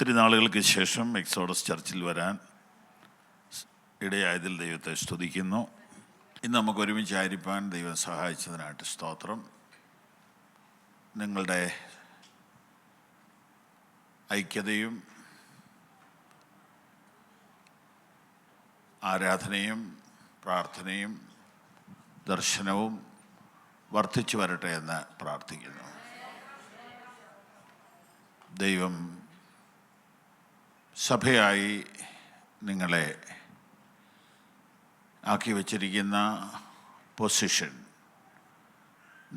ഒത്തിരി നാളുകൾക്ക് ശേഷം എക്സോഡസ് ചർച്ചിൽ വരാൻ ഇടയായതിൽ ദൈവത്തെ സ്തുതിക്കുന്നു. ഇന്ന് നമുക്ക് ഒരുമിച്ച് ആയിരിക്കാൻ ദൈവം സഹായിച്ചതിനായിട്ട് സ്തോത്രം. നിങ്ങളുടെ ഐക്യതയും ആരാധനയും പ്രാർത്ഥനയും ദർശനവും വർദ്ധിച്ചു വരട്ടെ എന്ന് പ്രാർത്ഥിക്കുന്നു. ദൈവം സഭയായി നിങ്ങളെ ആക്കി വച്ചിരിക്കുന്ന പൊസിഷൻ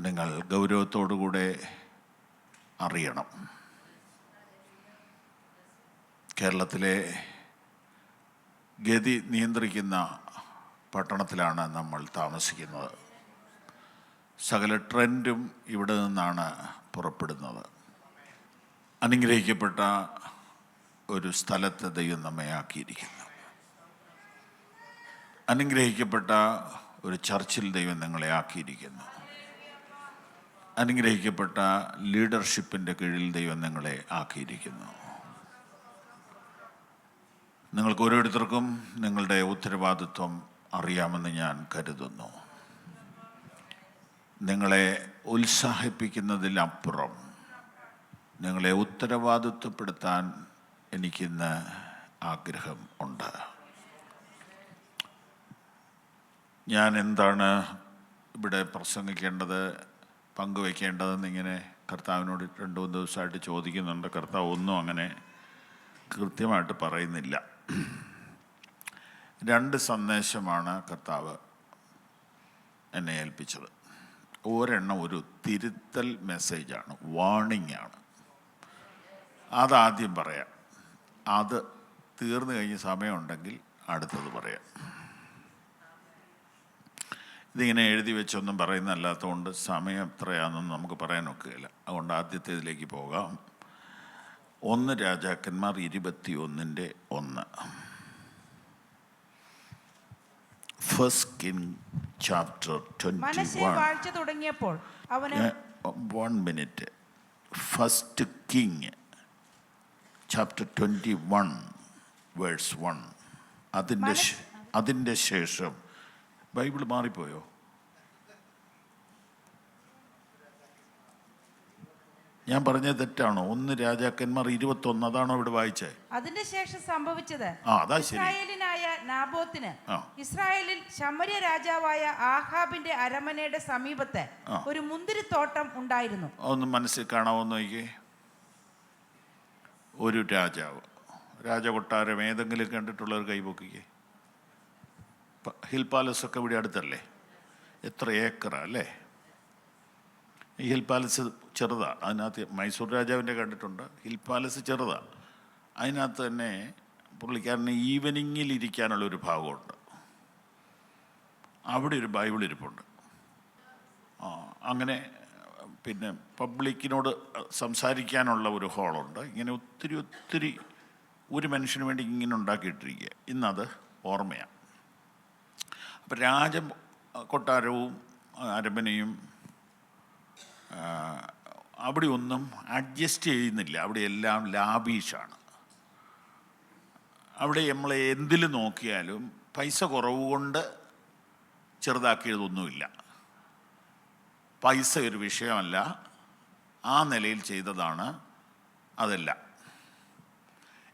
നിങ്ങൾ ഗൗരവത്തോടുകൂടെ അറിയണം. കേരളത്തിലെ ഗതി നിയന്ത്രിക്കുന്ന പട്ടണത്തിലാണ് നമ്മൾ താമസിക്കുന്നത്. സകല ട്രെൻഡും ഇവിടെ നിന്നാണ് പുറപ്പെടുന്നത്. അനുഗ്രഹിക്കപ്പെട്ട ഒരു സ്ഥലത്ത് ദൈവം നമ്മെ ആക്കിയിരിക്കുന്നു. അനുഗ്രഹിക്കപ്പെട്ട ഒരു ചർച്ചിൽ ദൈവം നിങ്ങളെ ആക്കിയിരിക്കുന്നു. അനുഗ്രഹിക്കപ്പെട്ട ലീഡർഷിപ്പിൻ്റെ കീഴിൽ ദൈവം നിങ്ങളെ ആക്കിയിരിക്കുന്നു. നിങ്ങൾക്ക് ഓരോരുത്തർക്കും നിങ്ങളുടെ ഉത്തരവാദിത്വം അറിയാമെന്ന് ഞാൻ കരുതുന്നു. നിങ്ങളെ ഉത്സാഹിപ്പിക്കുന്നതിലപ്പുറം നിങ്ങളെ ഉത്തരവാദിത്വപ്പെടുത്താൻ എനിക്കിന്ന് ആഗ്രഹം ഉണ്ട്. ഞാൻ എന്താണ് ഇവിടെ പ്രസംഗിക്കേണ്ടത്, പങ്കുവയ്ക്കേണ്ടതെന്നിങ്ങനെ കർത്താവിനോട് 2-3 ദിവസമായിട്ട് ചോദിക്കുന്നുണ്ട്. കർത്താവ് ഒന്നും അങ്ങനെ കൃത്യമായിട്ട് പറയുന്നില്ല. 2 സന്ദേശമാണ് കർത്താവ് എന്നെ ഏൽപ്പിച്ചത്. ഒരെണ്ണം ഒരു തിരുത്തൽ മെസ്സേജാണ്, വാർണിംഗ് ആണ്. അതാദ്യം പറയാം. അത് തീർന്നു കഴിഞ്ഞ് സമയമുണ്ടെങ്കിൽ അടുത്തത് പറയാം. ഇതിങ്ങനെ എഴുതി വെച്ചൊന്നും പറയുന്നതല്ലാത്തതുകൊണ്ട് സമയം എത്രയാണെന്നൊന്നും നമുക്ക് പറയാൻ ഒക്കുകയില്ല. അതുകൊണ്ട് ആദ്യത്തേതിലേക്ക് പോകാം. 1 രാജാക്കന്മാർ 21:1. First king chapter 21. 1 minute. First king chapter 21 verse 1. അതിൻ്റെ ശേഷം ബൈബിൾ മാറിപ്പോയോ? ഞാൻ പറഞ്ഞത് തെറ്റാണോ? 1 രാജാക്കന്മാർ 21 അതാണോ ഇവിടെ വായിച്ചത്? അതിന്റെ ശേഷം സംഭവിച്ചത്, ഇസ്രായേലിനായ നാബോത്തിന് ഇസ്രായേലിൽ ശമര്യ രാജാവായ ആഹാബിന്റെ അരമനയുടെ സമീപത്ത് ഒരു മുന്തിരിത്തോട്ടം ഉണ്ടായിരുന്നു. ഒന്ന് മനസ്സിൽ കാണാവോ നോക്കിയേ. ഒരു രാജകൊട്ടാരം ഏതെങ്കിലും കണ്ടിട്ടുള്ളവർ കൈപൊക്കിക്കേ. ഹിൽ പാലസൊക്കെ ഇവിടെ അടുത്തല്ലേ? എത്ര ഏക്കറാ അല്ലേ? ഈ ഹിൽ പാലസ് ചെറുതാണ്. അതിനകത്ത് മൈസൂർ രാജാവിൻ്റെ കണ്ടിട്ടുണ്ട്. ഹിൽ പാലസ് ചെറുതാണ്. അതിനകത്ത് തന്നെ പുള്ളിക്കാരന് ഈവനിങ്ങിൽ ഇരിക്കാനുള്ളൊരു ഭാഗമുണ്ട്. അവിടെ ഒരു ബൈബിൾ ഇരിപ്പുണ്ട്. അങ്ങനെ പിന്നെ പബ്ലിക്കിനോട് സംസാരിക്കാനുള്ള ഒരു ഹോളുണ്ട്. ഇങ്ങനെ ഒത്തിരി ഒരു മനുഷ്യന് വേണ്ടി ഇങ്ങനെ ഉണ്ടാക്കിയിട്ടിരിക്കുക. ഇന്നത് ഓർമ്മയാണ്. അപ്പം കൊട്ടാരവും അരമനയും അവിടെ ഒന്നും അഡ്ജസ്റ്റ് ചെയ്യുന്നില്ല. അവിടെ എല്ലാം ലാബീഷാണ്. അവിടെ നമ്മൾ എന്തിൽ നോക്കിയാലും പൈസ കുറവ് കൊണ്ട് ചെറുതാക്കിയതൊന്നുമില്ല. പൈസ ഒരു വിഷയമല്ല. ആ നിലയിൽ ചെയ്തതാണ് അതെല്ലാം.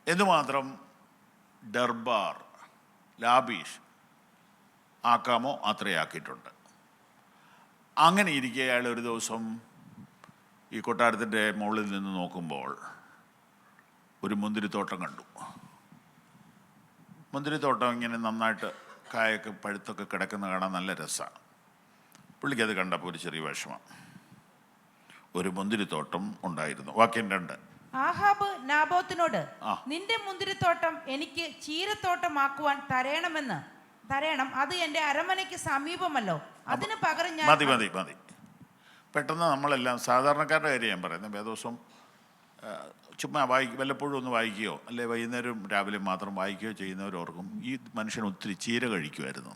എന്തുമാത്രം ദർബാർ ലാബീഷ് ആക്കാമോ അത്രയാക്കിയിട്ടുണ്ട്. അങ്ങനെ ഇരിക്കെ അയാൾ ഒരു ദിവസം ഈ കൊട്ടാരത്തിൻ്റെ മുകളിൽ നിന്ന് നോക്കുമ്പോൾ ഒരു മുന്തിരിത്തോട്ടം കണ്ടു. മുന്തിരിത്തോട്ടം ഇങ്ങനെ നന്നായിട്ട് കായൊക്കെ പഴുത്തൊക്കെ കിടക്കുന്ന കാണാൻ നല്ല രസമാണ്. പുള്ളിക്കത് കണ്ടപ്പോൾ ഒരു ചെറിയ വിഷമം. ഒരു മുന്തിരിത്തോട്ടം ഉണ്ടായിരുന്നു. വാക്യം 2. ആഹാബ് നാബോത്തിനോട്, നിന്റെ മുന്തിരിത്തോട്ടം എനിക്ക് ചീരത്തോട്ടമാക്കുവാൻ തരേണം. അത് എൻ്റെ അരമനയ്ക്ക് സമീപമല്ലോ. അതിന് പകരം ഞാൻ... മതി. പെട്ടെന്ന് നമ്മളെല്ലാം സാധാരണക്കാരുടെ കാര്യം ഞാൻ പറയുന്നത്. വേദോസം ചുമ്മാ വല്ലപ്പോഴും ഒന്ന് വായിക്കുകയോ അല്ലെ വൈകുന്നേരം രാവിലെ മാത്രം വായിക്കുകയോ ചെയ്യുന്നവരോർക്കും ഈ മനുഷ്യൻ ഒത്തിരി ചീര കഴിക്കുമായിരുന്നു.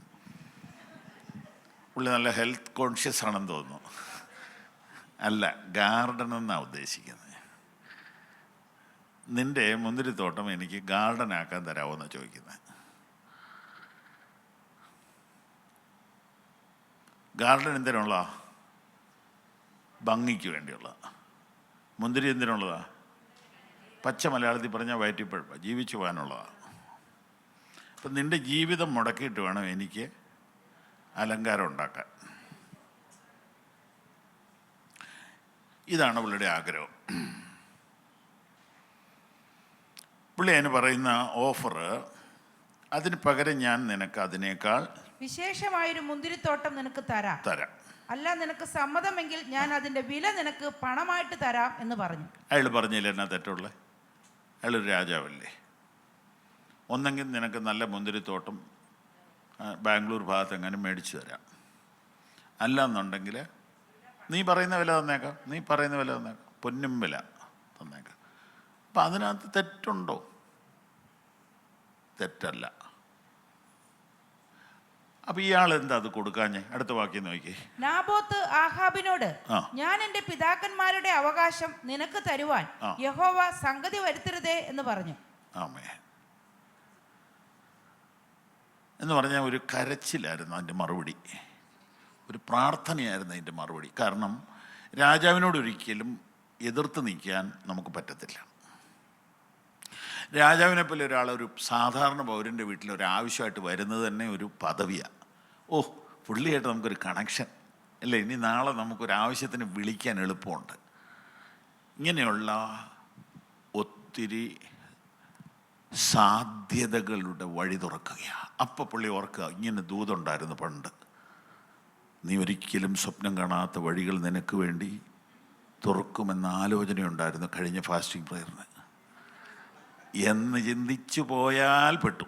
പുള്ളി നല്ല ഹെൽത്ത് കോൺഷ്യസ് ആണെന്ന് തോന്നുന്നു. അല്ല, ഗാർഡൻ എന്നാണ് ഉദ്ദേശിക്കുന്നത്. നിന്റെ മുന്തിരിത്തോട്ടം എനിക്ക് ഗാർഡൻ ആക്കാൻ തരാമോ എന്നാണ് ചോദിക്കുന്നത്. ഗാർഡൻ എന്തിനുള്ളതാ? ഭംഗിക്ക് വേണ്ടിയുള്ളതാ. മുന്തിരി എന്തിനുള്ളതാ? പച്ച മലയാളത്തിൽ പറഞ്ഞാൽ വയറ്റിപ്പഴപ്പ, ജീവിച്ചു പോകാനുള്ളതാണ്. അപ്പം നിൻ്റെ ജീവിതം മുടക്കിയിട്ട് വേണം എനിക്ക് അലങ്കാരം ഉണ്ടാക്കാൻ. ഇതാണ് പുള്ളിയുടെ ആഗ്രഹം. പുള്ളി അതിന് പറയുന്ന ഓഫർ, അതിന് പകരം ഞാൻ നിനക്ക് അതിനേക്കാൾ വിശേഷമായൊരു മുന്തിരിത്തോട്ടം നിനക്ക് തരാം. അല്ല നിനക്ക് സമ്മതമെങ്കിൽ ഞാൻ അതിന്റെ വില നിനക്ക് പണമായിട്ട് തരാം എന്ന് പറഞ്ഞു. അയാൾ പറഞ്ഞില്ല എന്നാ തെറ്റുള്ള? അയാളൊരു രാജാവല്ലേ. ഒന്നെങ്കിൽ നിനക്ക് നല്ല മുന്തിരിത്തോട്ടം ബാംഗ്ലൂർ ഭാഗത്ത് എങ്ങനെ മേടിച്ചു തരാം, അല്ലാന്നുണ്ടെങ്കിൽ നീ പറയുന്ന വില തന്നേക്കാം, പൊന്നും വില തന്നേക്കാം. അപ്പം അതിനകത്ത് തെറ്റുണ്ടോ? തെറ്റല്ല. അപ്പൊ ഇയാൾ എന്താ അത് കൊടുക്കാഞ്ഞേ? അടുത്ത വാക്യം നോക്കി. നാബോത്ത് ആഹാബിനോട്, ഞാൻ എന്റെ പിതാക്കന്മാരുടെ അവകാശം നിനക്ക് തരുവാൻ യഹോവ സംഗതി വരുത്തരുതേ എന്ന് പറഞ്ഞു. ആമേ എന്ന് പറഞ്ഞാൽ ഒരു കരച്ചിലായിരുന്നു അതിൻ്റെ മറുപടി, ഒരു പ്രാർത്ഥനയായിരുന്നു അതിൻ്റെ മറുപടി. കാരണം രാജാവിനോട് ഒരിക്കലും എതിർത്ത് നിൽക്കാൻ നമുക്ക് പറ്റത്തില്ല. രാജാവിനെ പോലെ ഒരാൾ ഒരു സാധാരണ പൗരൻ്റെ വീട്ടിൽ ഒരു ആവശ്യമായിട്ട് വരുന്നത് തന്നെ ഒരു പദവിയാണ്. ഓ, പുള്ളിയായിട്ട് നമുക്കൊരു കണക്ഷൻ അല്ലേ, ഇനി നാളെ നമുക്കൊരാവശ്യത്തിന് വിളിക്കാൻ എളുപ്പമുണ്ട്. ഇങ്ങനെയുള്ള ഒത്തിരി സാധ്യതകളുടെ വഴി തുറക്കുകയാണ്. അപ്പം പുള്ളി ഓർക്കുക, ഇങ്ങനെ ദൂതുണ്ടായിരുന്നു പണ്ട്, നീ ഒരിക്കലും സ്വപ്നം കാണാത്ത വഴികൾ നിനക്ക് വേണ്ടി തുറക്കുമെന്ന ആലോചനയുണ്ടായിരുന്നു കഴിഞ്ഞ ഫാസ്റ്റിംഗ് പ്രയറിന് എന്ന് ചിന്തിച്ചു പോയാൽ പെട്ടു.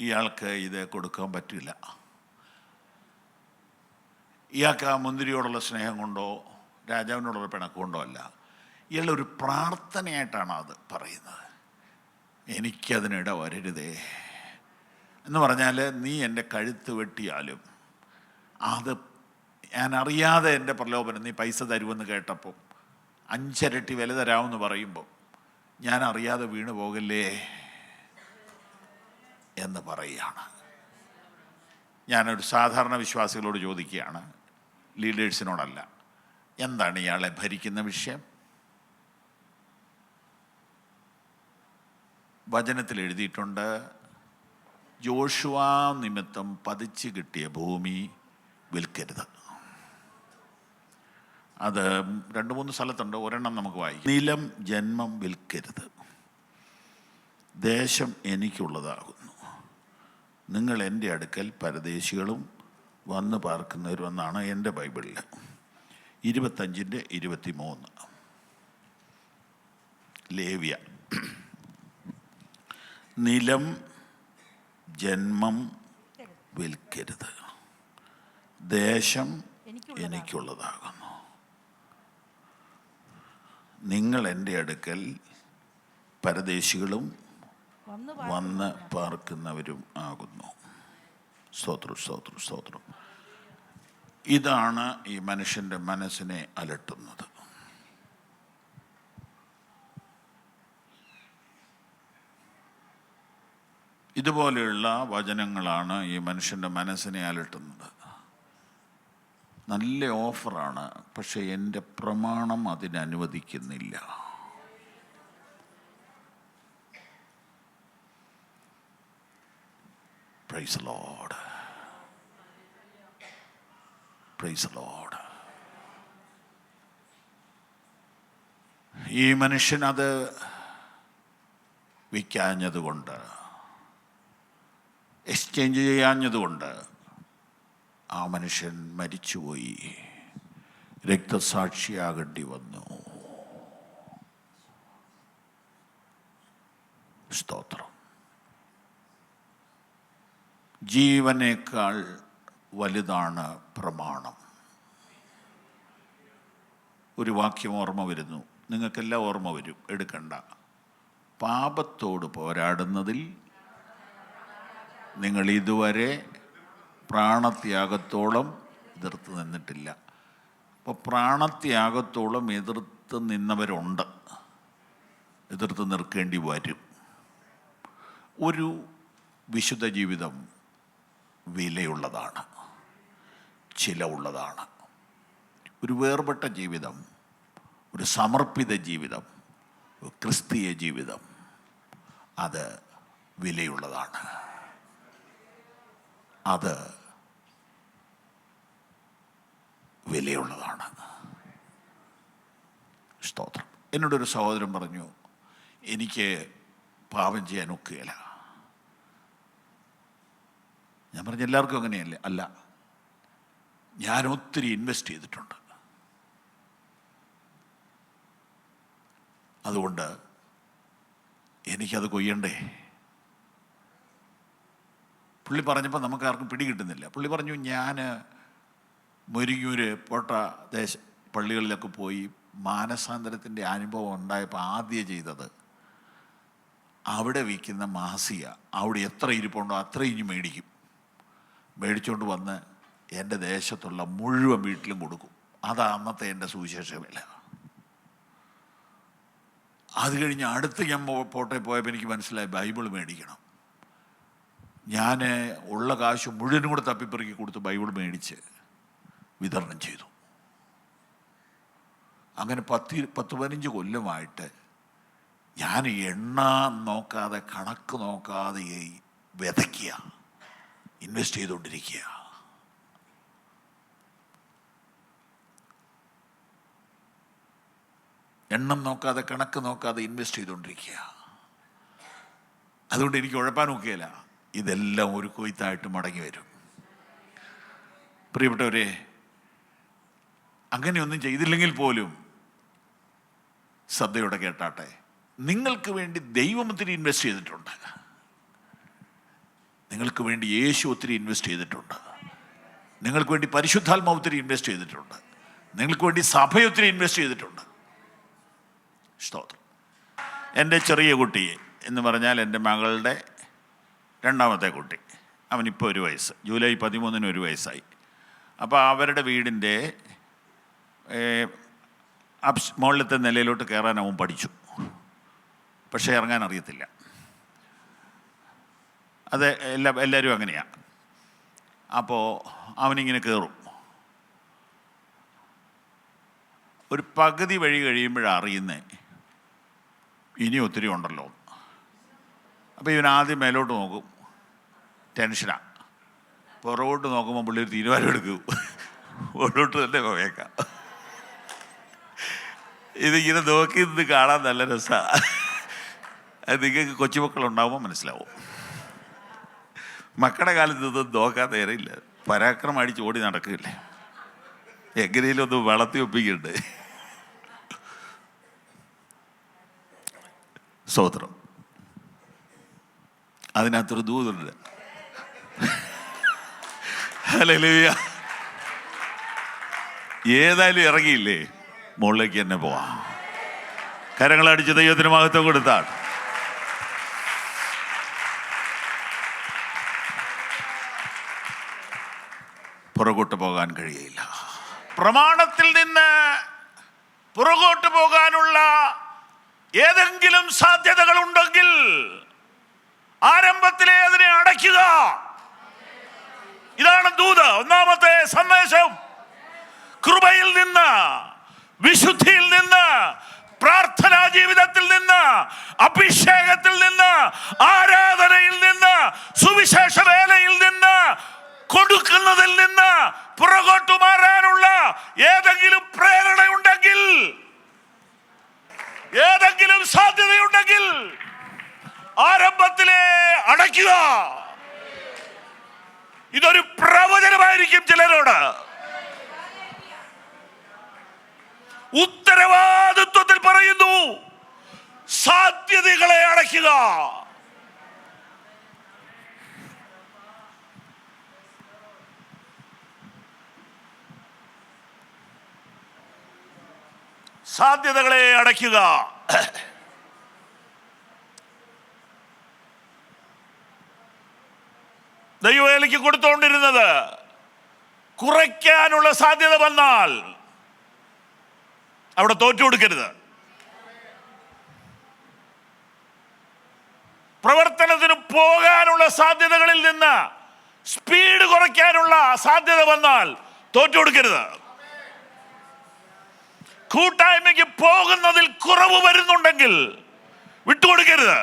ഇയാൾക്ക് ഇത് കൊടുക്കാൻ പറ്റില്ല. ഇയാൾക്ക് ആ മുന്തിരിയോടുള്ള സ്നേഹം കൊണ്ടോ രാജാവിനോടുള്ള പിണക്കൊണ്ടോ അല്ല, ഇയാളൊരു പ്രാർത്ഥനയായിട്ടാണ് അത് പറയുന്നത്. എനിക്കതിനിട വരരുതേ എന്ന് പറഞ്ഞാൽ, നീ എൻ്റെ കഴുത്ത് വെട്ടിയാലും അത് ഞാൻ അറിയാതെ എൻ്റെ പ്രലോഭനം, നീ പൈസ തരുമെന്ന് കേട്ടപ്പോൾ 5 ഇരട്ടി വില തരാമെന്ന് പറയുമ്പോൾ ഞാൻ അറിയാതെ വീണു പോകല്ലേ എന്ന് പറയുകയാണ്. ഞാനൊരു സാധാരണ വിശ്വാസികളോട് ചോദിക്കുകയാണ്, ലീഡേഴ്സിനോടല്ല, എന്താണ് ഇയാളെ ഭരിക്കുന്ന വിഷയം? വചനത്തിൽ എഴുതിയിട്ടുണ്ട്, ജോഷുവ നിമിത്തം പതിച്ചു കിട്ടിയ ഭൂമി വിൽക്കരുത്. അത് 2-3 സ്ഥലത്തുണ്ട്, ഒരെണ്ണം നമുക്ക് വായിക്കാം. നിലം ജന്മം വിൽക്കരുത്, ദേശം എനിക്കുള്ളതാകുന്നു, നിങ്ങൾ എൻ്റെ അടുക്കൽ പരദേശികളും വന്ന് പാർക്കുന്നവരും എന്നാണ് എൻ്റെ ബൈബിളിൽ 25:23. ലേവ്യ. നിലം ജന്മം വിൽക്കരുത്, ദേശം എനിക്കുള്ളതാകുന്നു, നിങ്ങൾ എൻ്റെ അടുക്കൽ പരദേശികളും വന്ന് പാർക്കുന്നവരും ആകുന്നു. സ്തോത്രം, സ്തോത്രം, സ്തോത്രം. ഇതാണ് ഈ മനുഷ്യൻ്റെ മനസ്സിനെ അലട്ടുന്നത്. ഇതുപോലെയുള്ള വചനങ്ങളാണ് ഈ മനുഷ്യൻ്റെ മനസ്സിനെ അലട്ടുന്നത്. നല്ല ഓഫറാണ്, പക്ഷെ എൻ്റെ പ്രമാണം അതിനനുവദിക്കുന്നില്ല. Praise the lord, praise the lord. ഈ മനുഷ്യനത് വിൽക്കാഞ്ഞതുകൊണ്ട്, എക്സ്ചേഞ്ച് ചെയ്യാഞ്ഞതുകൊണ്ട് ആ മനുഷ്യൻ മരിച്ചുപോയി, രക്തസാക്ഷിയാകേണ്ടി വന്നു. സ്തോത്രം. ജീവനേക്കാൾ വലുതാണ് പ്രമാണം. ഒരു വാക്യം ഓർമ്മ വരുന്നു, നിങ്ങൾക്കെല്ലാം ഓർമ്മ വരും, എടുക്കണ്ട. പാപത്തോട് പോരാടുന്നതിൽ നിങ്ങൾ ഇതുവരെ പ്രാണത്യാഗത്തോളം എതിർത്ത് നിന്നിട്ടില്ല. അപ്പോൾ പ്രാണത്യാഗത്തോളം എതിർത്ത് നിന്നവരുണ്ട്, എതിർത്ത് നിൽക്കേണ്ടി വരും. ഒരു വിശുദ്ധ ജീവിതം വിലയുള്ളതാണ്, ചിലവുള്ളതാണ്. ഒരു വേർപെട്ട ജീവിതം, ഒരു സമർപ്പിത ജീവിതം, ഒരു ക്രിസ്തീയ ജീവിതം, അത് വിലയുള്ളതാണ്. അത് വിലയുള്ളതാണ്. സ്തോത്രം. എന്നോടൊരു സഹോദരൻ പറഞ്ഞു, എനിക്ക് പാപം ചെയ്യാൻ ഒക്കുകയില്ല. ഞാൻ പറഞ്ഞു, എല്ലാവർക്കും അങ്ങനെയല്ലേ? അല്ല, ഞാൻ ഒത്തിരി ഇൻവെസ്റ്റ് ചെയ്തിട്ടുണ്ട്, അതുകൊണ്ട് എനിക്കത് കൊയ്യണ്ടേ. പുള്ളി പറഞ്ഞപ്പോൾ നമുക്ക് ആർക്കും പിടികിട്ടുന്നില്ല. പുള്ളി പറഞ്ഞു, ഞാൻ മുരിങ്ങൂര് പോട്ട പള്ളികളിലൊക്കെ പോയി മാനസാന്തരത്തിൻ്റെ അനുഭവം ഉണ്ടായപ്പോൾ ആദ്യം ചെയ്തത്, അവിടെ വിൽക്കുന്ന മാസിക അവിടെ എത്ര ഇരിപ്പുണ്ടോ അത്ര ഇനി മേടിച്ചുകൊണ്ട് വന്ന് എൻ്റെ ദേശത്തുള്ള മുഴുവൻ വീട്ടിലും കൊടുക്കും. അതാ അന്നത്തെ എൻ്റെ സുവിശേഷ വില. അത് കഴിഞ്ഞ് അടുത്ത് ഞാൻ പോട്ടെ പോയപ്പോൾ എനിക്ക് മനസ്സിലായി, ബൈബിൾ മേടിക്കണം. ഞാൻ ഉള്ള കാശ് മുഴുവനും കൂടെ തപ്പിപ്പെറുക്കി കൊടുത്ത് ബൈബിൾ മേടിച്ച് വിതരണം ചെയ്തു. അങ്ങനെ 10-15 കൊല്ലമായിട്ട് ഞാൻ എണ്ണ നോക്കാതെ, കണക്ക് നോക്കാതെ വിതയ്ക്കുക, ഇൻവെസ്റ്റ് ചെയ്തുകൊണ്ടിരിക്കുക. എണ്ണം നോക്കാതെ, കണക്ക് നോക്കാതെ ഇൻവെസ്റ്റ് ചെയ്തുകൊണ്ടിരിക്കുക. അതുകൊണ്ട് എനിക്ക് ഉഴപ്പാൻ നോക്കിയല്ല, ഇതെല്ലാം ഒരു കൊയ്ത്തായിട്ട് മടങ്ങി വരും. പ്രിയപ്പെട്ടവരെ, അങ്ങനെയൊന്നും ചെയ്തില്ലെങ്കിൽ പോലും ശ്രദ്ധയോടെ കേട്ടാട്ടെ, നിങ്ങൾക്ക് വേണ്ടി ദൈവം ഒത്തിരി ഇൻവെസ്റ്റ് ചെയ്തിട്ടുണ്ട്, നിങ്ങൾക്ക് വേണ്ടി യേശു ഒത്തിരി ഇൻവെസ്റ്റ് ചെയ്തിട്ടുണ്ട്, നിങ്ങൾക്ക് വേണ്ടി പരിശുദ്ധാത്മാവ് ഒത്തിരി ഇൻവെസ്റ്റ് ചെയ്തിട്ടുണ്ട്, നിങ്ങൾക്ക് വേണ്ടി സഭ ഒത്തിരി ഇൻവെസ്റ്റ് ചെയ്തിട്ടുണ്ട്. സ്തോത്രം. എൻ്റെ ചെറിയ കുട്ടി എന്ന് പറഞ്ഞാൽ എൻ്റെ മകളുടെ രണ്ടാമത്തെ കുട്ടി, അവനിപ്പോൾ 1 വയസ്സ്. ജൂലൈ 13 1 വയസ്സായി. അപ്പോൾ അവരുടെ വീടിൻ്റെ മുകളിലത്തെ നിലയിലോട്ട് കയറാൻ അവൻ പഠിച്ചു, പക്ഷേ ഇറങ്ങാൻ അറിയത്തില്ല. അത് എല്ലാവരും അങ്ങനെയാണ്. അപ്പോൾ അവനിങ്ങനെ കയറും. ഒരു പകുതി വഴി കഴിയുമ്പോഴാണ് അറിയുന്നത് ഇനി ഒത്തിരി ഉണ്ടല്ലോ. അപ്പോൾ ഇവൻ ആദ്യം മേലോട്ട് നോക്കും, ടെൻഷനാണ്. പുറകോട്ട് നോക്കുമ്പോൾ പുള്ളി ഒരു തീരുമാനം എടുക്കും, ഉള്ളോട്ട് തന്നെ പോയേക്കാം. ഇതിങ്ങനെ നോക്കി നിന്ന് കാണാൻ നല്ല രസമാണ്. അത് നിങ്ങൾക്ക് കൊച്ചുമക്കളുണ്ടാകുമ്പോൾ മനസ്സിലാവും. മക്കളുടെ കാലത്ത് ഇതൊന്നും നോക്കാൻ നേരമില്ല, പരാക്രമം അടിച്ച് ഓടി നടക്കില്ലേ, എങ്ങനെയും ഒന്ന് വളർത്തി ഒപ്പിക്കണ്ടേ. സ്തോത്രം. അതിനകത്തൊരു ദൂതുണ്ട്. ഹല്ലേലൂയ. ഏതായാലും ഇറങ്ങിയില്ലേ, മുകളിലേക്ക് തന്നെ പോവാം. കരങ്ങളടിച്ച് ദൈവത്തിന് മഹത്വം കൊടുത്താൽ പുറകോട്ട് പോകാൻ കഴിയില്ല. പ്രമാണത്തിൽ നിന്ന് പുറകോട്ട് പോകാനുള്ള ഏതെങ്കിലും സാധ്യതകൾ ഉണ്ടെങ്കിൽ ആരംഭത്തിലെ അതിനെ അടയ്ക്കുക. ഇതാണ് ദൂത്. ഒന്നാമത്തെ സന്ദേശം, കൃപയിൽ നിന്ന്, വിശുദ്ധിയിൽ നിന്ന്, പ്രാർത്ഥനാ ജീവിതത്തിൽ നിന്ന്, അഭിഷേകത്തിൽ നിന്ന്, ആരാധനയിൽ നിന്ന്, സുവിശേഷ വേലയിൽ നിന്ന്, കൊടുക്കുന്നതിൽ നിന്ന് പുറകോട്ട് മാറാനുള്ള ഏതെങ്കിലും പ്രേരണയുണ്ടെങ്കിൽ, ഏതെങ്കിലും സാധ്യതയുണ്ടെങ്കിൽ ആരംഭത്തിലെ അടയ്ക്കുക. ഇതൊരു പ്രവചനമായിരിക്കും ചിലരോട്. ഉത്തരവാദിത്വത്തിൽ പറയുന്നു, സാധ്യതകളെ അടയ്ക്കുക. സാധ്യതകളെ അടയ്ക്കുക. ദൈവവേലയ്ക്ക് കൊടുത്തുകൊണ്ടിരുന്നത് കുറയ്ക്കാനുള്ള സാധ്യത വന്നാൽ അവിടെ തോറ്റു കൊടുക്കരുത്. പ്രവർത്തനത്തിന് പോകാനുള്ള സാധ്യതകളിൽ നിന്ന് സ്പീഡ് കുറയ്ക്കാനുള്ള സാധ്യത വന്നാൽ തോറ്റു കൊടുക്കരുത്. കൂട്ടായ്മയ്ക്ക് പോകുന്നതിൽ കുറവ് വരുന്നുണ്ടെങ്കിൽ വിട്ടുകൊടുക്കരുത്.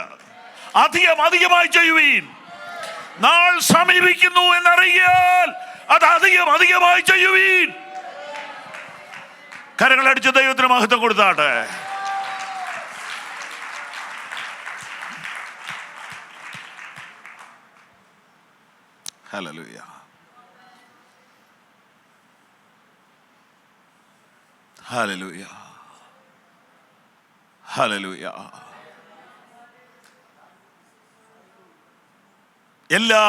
അധികമായി ചെയ്യുവീൻ. നാൾ സമീപിക്കുന്നു എന്നറിയാൽ അത് അധികമായി ചെയ്യുവീൻ. കരങ്ങളടിച്ച് ദൈവത്തിന് മഹത്വം കൊടുത്താട്ടെ. ഹല്ലേലൂയ. ഹല്ലേലൂയ. ഹല്ലേലൂയ. എല്ലാ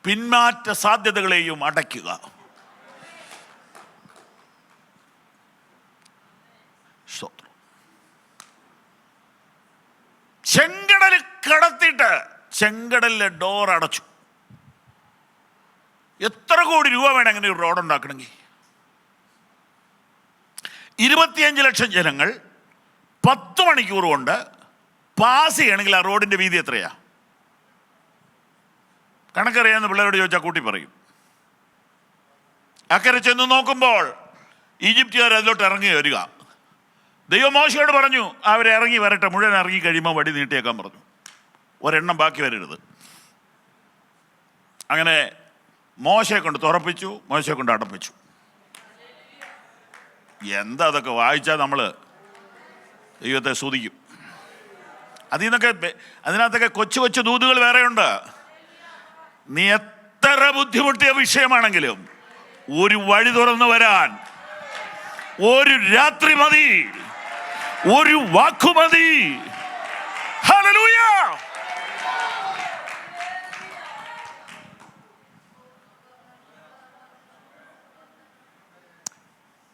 പിന്മാറ്റ സാധ്യതകളെയും അടയ്ക്കുക. ചെങ്കടൽ കടത്തിയിട്ട് ചെങ്കടലിലെ ഡോർ അടച്ചു. എത്ര കോടി രൂപ വേണം അങ്ങനെ ഒരു റോഡ് ഉണ്ടാക്കണമെങ്കിൽ? 25 ലക്ഷം ജനങ്ങൾ 10 മണിക്കൂർ കൊണ്ട് പാസ് ചെയ്യണമെങ്കിൽ ആ റോഡിന്റെ വീതി എത്രയാ? കണക്കറിയാവുന്ന പിള്ളേരോട് ചോദിച്ചാൽ കൂട്ടി പറയും. അക്കരെ ചെന്ന് നോക്കുമ്പോൾ ഈജിപ്തുകാർ അതിലോട്ട് ഇറങ്ങി വരിക. ദൈവം മോശയോട് പറഞ്ഞു, അവരെ ഇറങ്ങി വരട്ടെ, മുഴുവൻ ഇറങ്ങി കഴിയുമ്പോൾ വടി നീട്ടിയേക്കാൻ പറഞ്ഞു, ഒരെണ്ണം ബാക്കി വരരുത്. അങ്ങനെ മോശയെ കൊണ്ട് തുറപ്പിച്ചു, മോശയെ കൊണ്ട് അടപ്പിച്ചു. എന്താ അതൊക്കെ വായിച്ചാൽ നമ്മൾ ദൈവത്തെ സ്തുതിക്കും. അതിനകത്തൊക്കെ കൊച്ചു കൊച്ചു ദൂതുകൾ വേറെയുണ്ട്. നീ എത്ര ബുദ്ധിമുട്ടിയ വിഷയമാണെങ്കിലും ഒരു വഴി തുറന്നു വരാൻ ഒരു രാത്രി മതി, ഒരു വാക്കു മതി. ഹല്ലേലൂയ.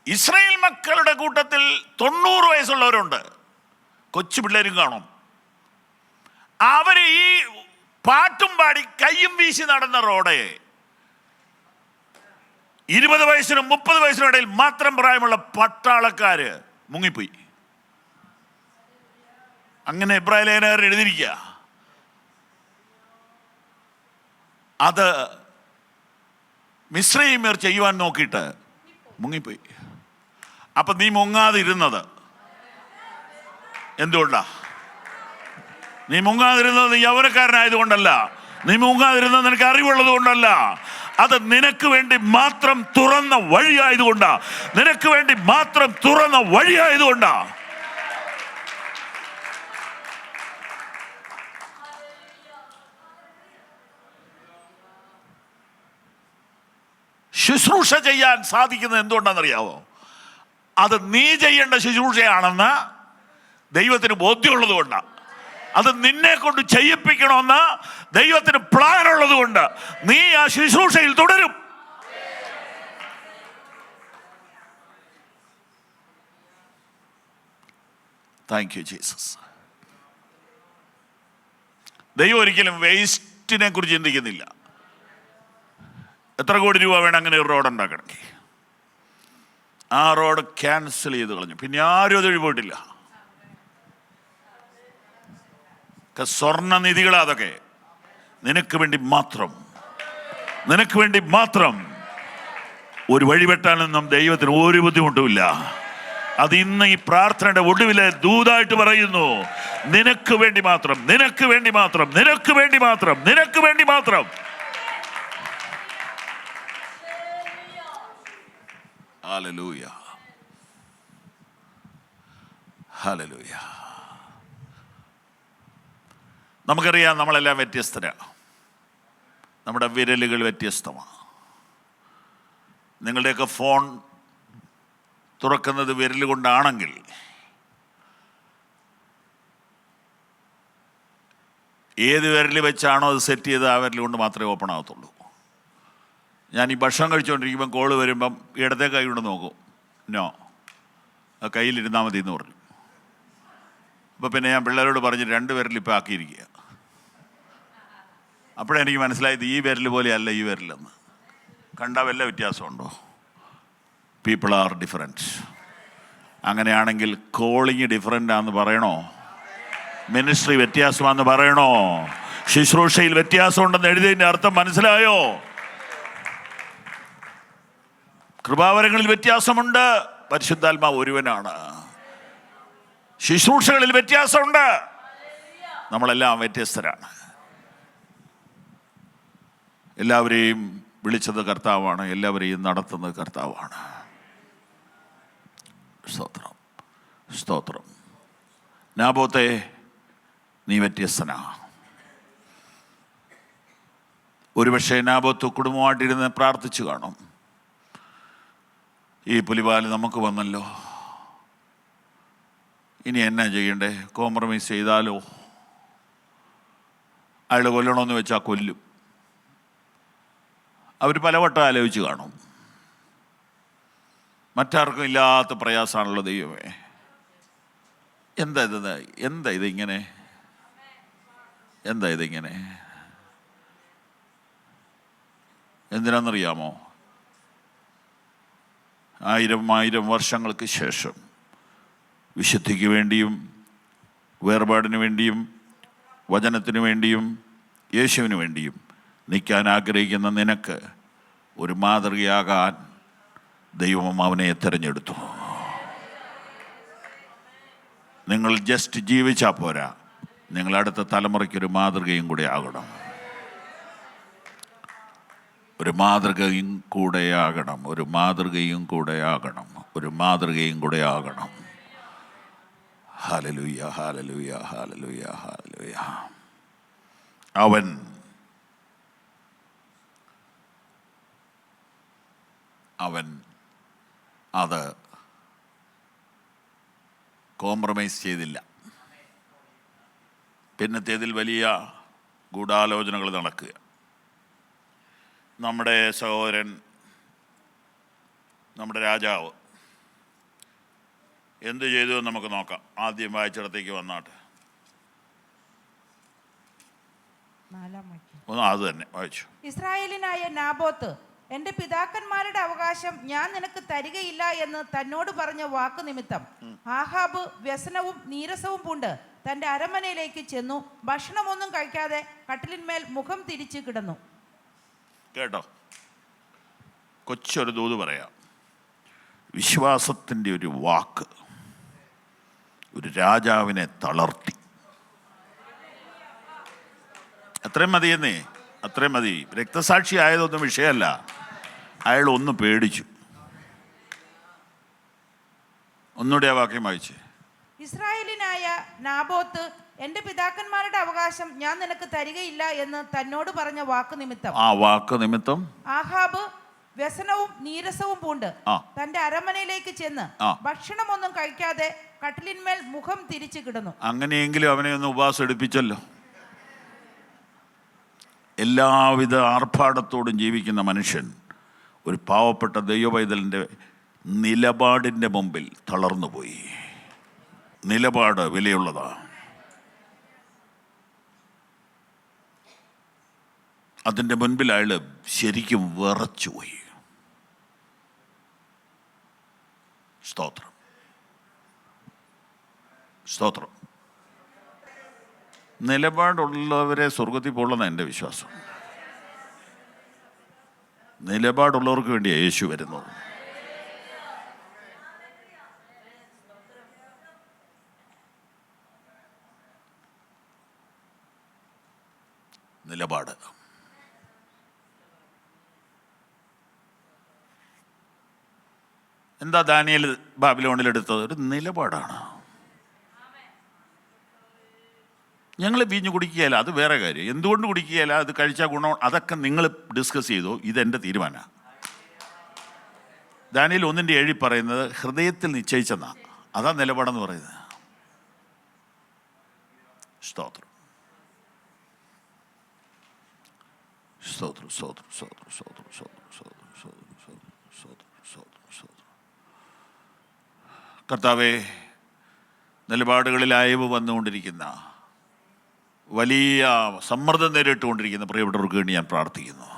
ഇസ്രായേൽ മക്കളുടെ കൂട്ടത്തിൽ 90 വയസ്സുള്ളവരുണ്ട്, കൊച്ചു പിള്ളേരും കാണും. അവര് ഈ പാട്ടും പാടി കയ്യും വീശി നടന്ന റോഡെ 20 വയസ്സിനും 30 വയസ്സിനും ഇടയിൽ മാത്രം പ്രായമുള്ള പട്ടാളക്കാര് മുങ്ങിപ്പോയി. അങ്ങനെ എബ്രായ ലേഖനക്കാർ എഴുതിയിരിക്കുക. അത് മിസ്രയീമ്യർ ചെയ്യുവാൻ നോക്കിയിട്ട് മുങ്ങിപ്പോയി. അപ്പൊ നീ മുങ്ങാതിരുന്നത് എന്തുകൊണ്ടാ? നീ മുങ്ങാതിരുന്നത് നീ യൗവനക്കാരനായതുകൊണ്ടല്ല, നീ മുങ്ങാതിരുന്നത് നിനക്ക് അറിവുള്ളത് കൊണ്ടല്ല, അത് നിനക്ക് വേണ്ടി മാത്രം തുറന്ന വഴിയായതുകൊണ്ടാ. നിനക്ക് വേണ്ടി മാത്രം തുറന്ന വഴിയായതുകൊണ്ടാ. ശുശ്രൂഷ ചെയ്യാൻ സാധിക്കുന്നത് എന്തുകൊണ്ടാണെന്നറിയാവോ? അത് നീ ചെയ്യേണ്ട ശുശ്രൂഷയാണെന്ന് ദൈവത്തിന് ബോധ്യമുള്ളത് കൊണ്ടാണ്. അത് നിന്നെ കൊണ്ട് ചെയ്യിപ്പിക്കണമെന്ന് ദൈവത്തിന് പ്ലാൻ ഉള്ളത് കൊണ്ട് നീ ആ ശുശ്രൂഷയിൽ തുടരും. Thank you Jesus. ദൈവം ഒരിക്കലും വേസ്റ്റിനെ കുറിച്ച് ചിന്തിക്കുന്നില്ല. എത്ര കോടി രൂപ വേണം അങ്ങനെ ഒരു റോഡ് ഉണ്ടാക്കണമെങ്കിൽ? ആ റോഡ് ക്യാൻസൽ ചെയ്ത് കളഞ്ഞു. പിന്നെ ആരും അത് ഒഴിപോയിട്ടില്ല. സ്വർണ്ണ നിധികളാ അതൊക്കെ. നിനക്ക് വേണ്ടി മാത്രം, നിനക്ക് വേണ്ടി മാത്രം. ഒരു വഴിവെട്ടാനൊന്നും ദൈവത്തിന് ഒരു ബുദ്ധിമുട്ടുമില്ല. അത് ഇന്ന് ഈ പ്രാർത്ഥനയുടെ ഒടുവിലെ ദൂതായിട്ട് പറയുന്നു. നിനക്ക് വേണ്ടി മാത്രം, നിനക്ക് വേണ്ടി മാത്രം, നിനക്ക് വേണ്ടി മാത്രം, നിനക്ക് വേണ്ടി മാത്രം. ഹല്ലേലൂയ. ഹല്ലേലൂയ. നമുക്കറിയാം, നമ്മളെല്ലാം വ്യത്യസ്തരാണ്. നമ്മുടെ വിരലുകൾ വ്യത്യസ്തമാണ്. നിങ്ങളുടെയൊക്കെ ഫോൺ തുറക്കുന്നത് വിരൽ കൊണ്ടാണെങ്കിൽ ഏത് വിരൽ വെച്ചാണോ അത് സെറ്റ് ചെയ്ത് ആ വിരൽ കൊണ്ട് മാത്രമേ ഓപ്പൺ ആകത്തുള്ളൂ. ഞാൻ ഈ ഭക്ഷണം കഴിച്ചുകൊണ്ടിരിക്കുമ്പം കോള് വരുമ്പം ഇടത്തെ കൈ കൊണ്ട് നോക്കും, നോ, ആ കയ്യിലിരുന്നാൽ മതി എന്ന് പറഞ്ഞു. അപ്പോൾ പിന്നെ ഞാൻ പിള്ളേരോട് പറഞ്ഞ് 2 വിരൽ ഇപ്പോൾ ആക്കിയിരിക്കുക. അപ്പോഴെനിക്ക് മനസ്സിലായത് ഈ വിരൽ പോലെയല്ല ഈ വിരലെന്ന്. കണ്ടാൽ വല്ല വ്യത്യാസമുണ്ടോ? People are different. അങ്ങനെയാണെങ്കിൽ കോളിങ് ഡിഫറൻ്റ് ആണെന്ന് പറയണോ? മിനിസ്ട്രി വ്യത്യാസമാണെന്ന് പറയണോ? ശുശ്രൂഷയിൽ വ്യത്യാസമുണ്ടെന്ന് എഴുതിയതിൻ്റെ അർത്ഥം മനസ്സിലായോ? കൃപാവരങ്ങളിൽ വ്യത്യാസമുണ്ട്, പരിശുദ്ധാത്മാവ് ഒരുവനാണ്. ശുശ്രൂഷകളിൽ വ്യത്യാസമുണ്ട്, നമ്മളെല്ലാം വ്യത്യസ്തരാണ്. എല്ലാവരെയും വിളിച്ചത് കർത്താവാണ്, എല്ലാവരെയും നടത്തുന്നത് കർത്താവാണ്. സ്തോത്രം, സ്തോത്രം. നാബോത്തെ, നീ വ്യത്യസ്തനാ. ഒരുപക്ഷെ നാബോത്ത് കുടുംബമായിട്ടിരുന്ന് പ്രാർത്ഥിച്ചു കാണും, ഈ പുലിവാല് നമുക്ക് വന്നല്ലോ, ഇനി എന്നാ ചെയ്യണ്ടേ? കോംപ്രമൈസ് ചെയ്താലോ? അയാൾ കൊല്ലണമെന്ന് വെച്ചാൽ കൊല്ലും. അവർ പലവട്ടം ആലോചിച്ച് കാണും. മറ്റാർക്കും ഇല്ലാത്ത പ്രയാസമാണല്ലോ ദൈവമേ. എന്താ ഇതിങ്ങനെ? എന്തിനാണെന്നറിയാമോ? 1000 വർഷങ്ങൾക്ക് ശേഷം വിശുദ്ധിക്ക് വേണ്ടിയും വേർപാടിന് വേണ്ടിയും വചനത്തിന് വേണ്ടിയും യേശുവിന് വേണ്ടിയും നിൽക്കാൻ ആഗ്രഹിക്കുന്ന നിനക്ക് ഒരു മാതൃകയാകാൻ ദൈവം അവനെ തിരഞ്ഞെടുത്തു. നിങ്ങൾ ജസ്റ്റ് ജീവിച്ചാൽ പോരാ, നിങ്ങൾ അടുത്ത തലമുറയ്ക്കൊരു മാതൃകയും കൂടെ ആകണം. ഒരു മാതൃകയും കൂടെ ആകണം. Hallelujah, hallelujah, hallelujah, hallelujah. അവൻ അത് കോംപ്രമൈസ് ചെയ്തില്ല. പിന്നത്തേതിൽ വലിയ ഗൂഢാലോചനകൾ നടക്കുക. നമ്മുടെ സഹോദരൻ, നമ്മുടെ രാജാവ് എന്ത് ചെയ്തു എന്ന് നമുക്ക് നോക്കാം. ആദ്യം വായിച്ചിടത്തേക്ക് വന്നാട്ടെ. അത് തന്നെ വായിച്ചു. ഇസ്രായേലിനായ നാബോത്ത്, എന്റെ പിതാക്കന്മാരുടെ അവകാശം ഞാൻ നിനക്ക് തരികയില്ല എന്ന് തന്നോട് പറഞ്ഞ വാക്ക് നിമിത്തം ആഹാബ് വ്യസനവും നീരസവും പൂണ്ട് തന്റെ അരമനയിലേക്ക് ചെന്നു. ഭക്ഷണമൊന്നും കഴിക്കാതെ കട്ടിലിന്മേൽ മുഖം തിരിച്ച് കിടന്നു. കേട്ടോ, കൊച്ചൊരു ദൂത് പറയാം. വിശ്വാസത്തിൻ്റെ ഒരു വാക്ക് ഒരു രാജാവിനെ തളർത്തി. അത്രയും മതിയെന്നേ, അത്രയും മതി. രക്തസാക്ഷി ആയതൊന്നും വിഷയമല്ല. അയാൾ ഒന്ന് പേടിച്ചു. ഒന്നുകൂടെ ആ വാക്യം വായിച്ച്. ഇസ്രായേലിനായ നാബോത്ത്, എന്റെ പിതാക്കന്മാരുടെ അവകാശം ഞാൻ നിനക്ക് തരികയില്ല എന്ന് തന്നോട് പറഞ്ഞ വാക്ക് നിമിത്തം ആഹാബ് വ്യസനവും നീരസവും പൂണ്ട് തന്റെ അരമനയിലേക്ക് ചെന്ന് ഭക്ഷണമൊന്നും കഴിക്കാതെ കട്ടിലിന്മേൽ മുഖം തിരിച്ചു കിടന്നു. അങ്ങനെയെങ്കിലും അവനെ ഒന്ന് ഉപവാസം എടുപ്പിച്ചല്ലോ. എല്ലാവിധ ആർഭാടത്തോടും ജീവിക്കുന്ന മനുഷ്യൻ ഒരു പാവപ്പെട്ട ദൈവപൈതലിൻ്റെ നിലപാടിൻ്റെ മുമ്പിൽ തളർന്നുപോയി. നിലപാട് വിലയുള്ളതാണ്. അതിൻ്റെ മുൻപിൽ അയാൾ ശരിക്കും വിറച്ചുപോയി. സ്തോത്രം, സ്തോത്രം. നിലപാടുള്ളവരെ സ്വർഗത്തിൽ പോകുള്ളതാണ് എൻ്റെ വിശ്വാസം. നിലപാടുള്ളവർക്ക് വേണ്ടിയാണ് യേശു വരുന്നത്. നിലപാട്. എന്താ ദാനിയേൽ ബാബിലോണിലെടുത്തത്? ഒരു നിലപാടാണ്. ഞങ്ങൾ വീഞ്ഞു കുടിക്കുകയില്ല, അത് വേറെ കാര്യം. എന്തുകൊണ്ട് കുടിക്കുകയില്ല, അത് കഴിച്ചാൽ ഗുണം, അതൊക്കെ നിങ്ങൾ ഡിസ്കസ് ചെയ്തു. ഇതെൻ്റെ തീരുമാനമാണ്. ദാനിയേൽ 1:7 പറയുന്നത് ഹൃദയത്തിൽ നിശ്ചയിച്ചെന്നാണ്. അതാ നിലപാടെന്ന് പറയുന്നത്. സ്തോത്രം, സ്തോത്രം, സ്തോത്രം, സ്തോത്രം, സ്തോത്രം, സ്തോത്രം, സ്തോത്രം, സ്തോത്രം, സ്തോത്രം, സ്തോത്രം, സ്തോത്രം. കർത്താവേ, നിലപാടുകളിൽ അയവ് വന്നുകൊണ്ടിരിക്കുന്ന, വലിയ സമ്മർദ്ദം നേരിട്ടുകൊണ്ടിരിക്കുന്ന പ്രിയപ്പെട്ടവർക്ക് വേണ്ടി ഞാൻ പ്രാർത്ഥിക്കുന്നു.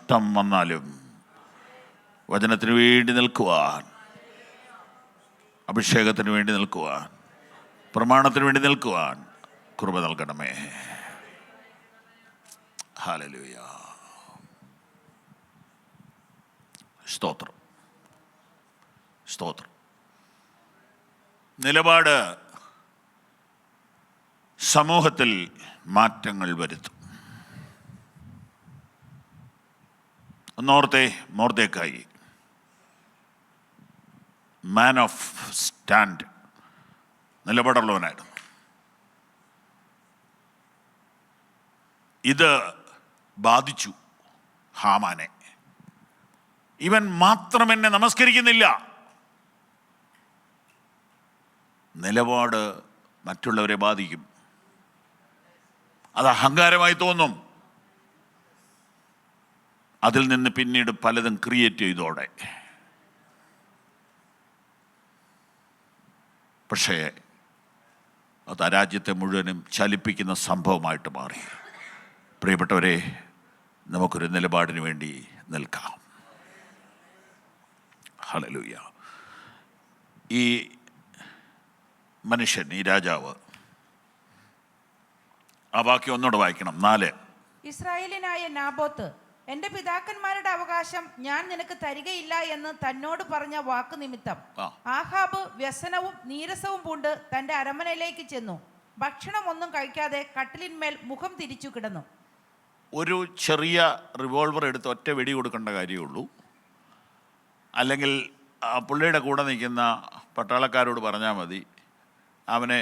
നഷ്ടം വന്നാലും വചനത്തിന് വേണ്ടി നിൽക്കുവാൻ, അഭിഷേകത്തിന് വേണ്ടി നിൽക്കുവാൻ, പ്രമാണത്തിന് വേണ്ടി നിൽക്കുവാൻ കൃപ നൽകണമേ. ഹല്ലേലൂയ. സ്തോത്രം, സ്തോത്രം. നിലപാട് സമൂഹത്തിൽ മാറ്റങ്ങൾ വരുത്തും. ഒന്നോർത്തെ, മൊർദെഖായി മാൻ ഓഫ് സ്റ്റാൻഡ്, നിലപാടുള്ളവനായിരുന്നു. ഇത് ബാധിച്ചു ഹാമാനെ. ഇവൻ മാത്രം എന്നെ നമസ്കരിക്കുന്നില്ല. നിലപാട് മറ്റുള്ളവരെ ബാധിക്കും. അത് അഹങ്കാരമായി തോന്നും. അതിൽ നിന്ന് പിന്നീട് പലതും ക്രിയേറ്റ് ചെയ്തോടെ. പക്ഷേ അത് ആ രാജ്യത്തെ മുഴുവനും ചലിപ്പിക്കുന്ന സംഭവമായിട്ട് മാറി. പ്രിയപ്പെട്ടവരെ, നമുക്കൊരു നിലപാടിന് വേണ്ടി നിൽക്കാം. ഹല്ലേലൂയ. ഈ മനുഷ്യൻ, ഈ രാജാവ്, ആ വാക്യം ഒന്നുകൂടെ വായിക്കണം. 4. ഇസ്രായേലിനായ നാബോത്ത് എന്റെ പിതാക്കന്മാരുടെ അവകാശം ഞാൻ നിനക്ക് തരികയില്ല എന്ന് തന്നോട് പറഞ്ഞ വാക്ക് നിമിത്തം ആഹാബ് വ്യസനവും നീരസവും പൂണ്ട് തന്റെ അരമനയിലേക്ക് ചെന്നു. ഭക്ഷണം ഒന്നും കഴിക്കാതെ കട്ടിലിന്മേൽ മുഖം തിരിച്ചു കിടന്നു. ഒരു ചെറിയ റിവോൾവർ എടുത്ത് ഒറ്റ വെടി കൊടുക്കേണ്ട കാര്യമുള്ളൂ. അല്ലെങ്കിൽ പുള്ളിയുടെ കൂടെ നിൽക്കുന്ന പട്ടാളക്കാരോട് പറഞ്ഞാൽ മതി, അവനെ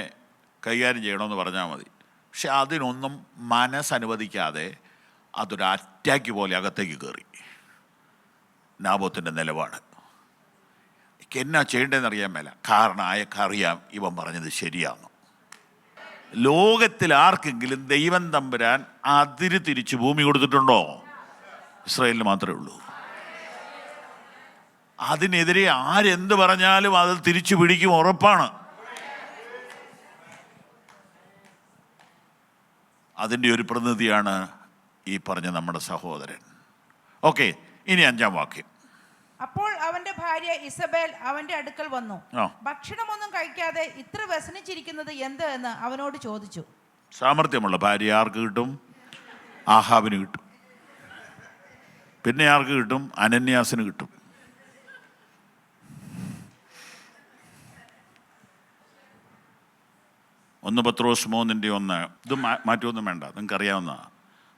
കൈകാര്യം ചെയ്യണമെന്ന് പറഞ്ഞാൽ മതി. പക്ഷെ അതിനൊന്നും മനസ്സനുവദിക്കാതെ അതൊരു അറ്റാക്ക് പോലെ അകത്തേക്ക് കയറി. നാബോത്തിൻ്റെ നിലപാട് എന്നാ ചെയ്യേണ്ടതെന്ന് അറിയാൻ മേല. കാരണം അയാൾക്കറിയാം ഇവൻ പറഞ്ഞത് ശരിയാണെന്ന്. ലോകത്തിൽ ആർക്കെങ്കിലും ദൈവം തമ്പുരാൻ അതിര് തിരിച്ച് ഭൂമി കൊടുത്തിട്ടുണ്ടോ? ഇസ്രായേലിന് മാത്രമേ ഉള്ളൂ. അതിനെതിരെ ആരെന്ത് പറഞ്ഞാലും അത് തിരിച്ചു പിടിക്കും, ഉറപ്പാണ്. അതിൻ്റെ ഒരു പ്രതിനിധിയാണ് ഈ പറഞ്ഞ നമ്മുടെ സഹോദരൻ. ഓക്കെ, ഇനി 5-ാം വാക്യം. അപ്പോൾ അവന്റെ ഭാര്യ ഇസബേൽ അവന്റെ അടുക്കൽ വന്നു. ഭക്ഷണമൊന്നും കഴിക്കാതെ ഇത്ര വ്യസനിച്ചിരിക്കുന്നത് എന്ത് എന്ന് അവനോട് ചോദിച്ചു. സാമർത്ഥ്യമുള്ള ഭാര്യ ആർക്ക് കിട്ടും? ആഹാബിന് കിട്ടും. പിന്നെ ആർക്ക് കിട്ടും? അനന്യാസിന് കിട്ടും. ഒന്ന് പത്രോസ് 3:1. ഇത് മാറ്റമൊന്നും വേണ്ട, നിങ്ങൾക്ക് അറിയാവുന്നതാണ്.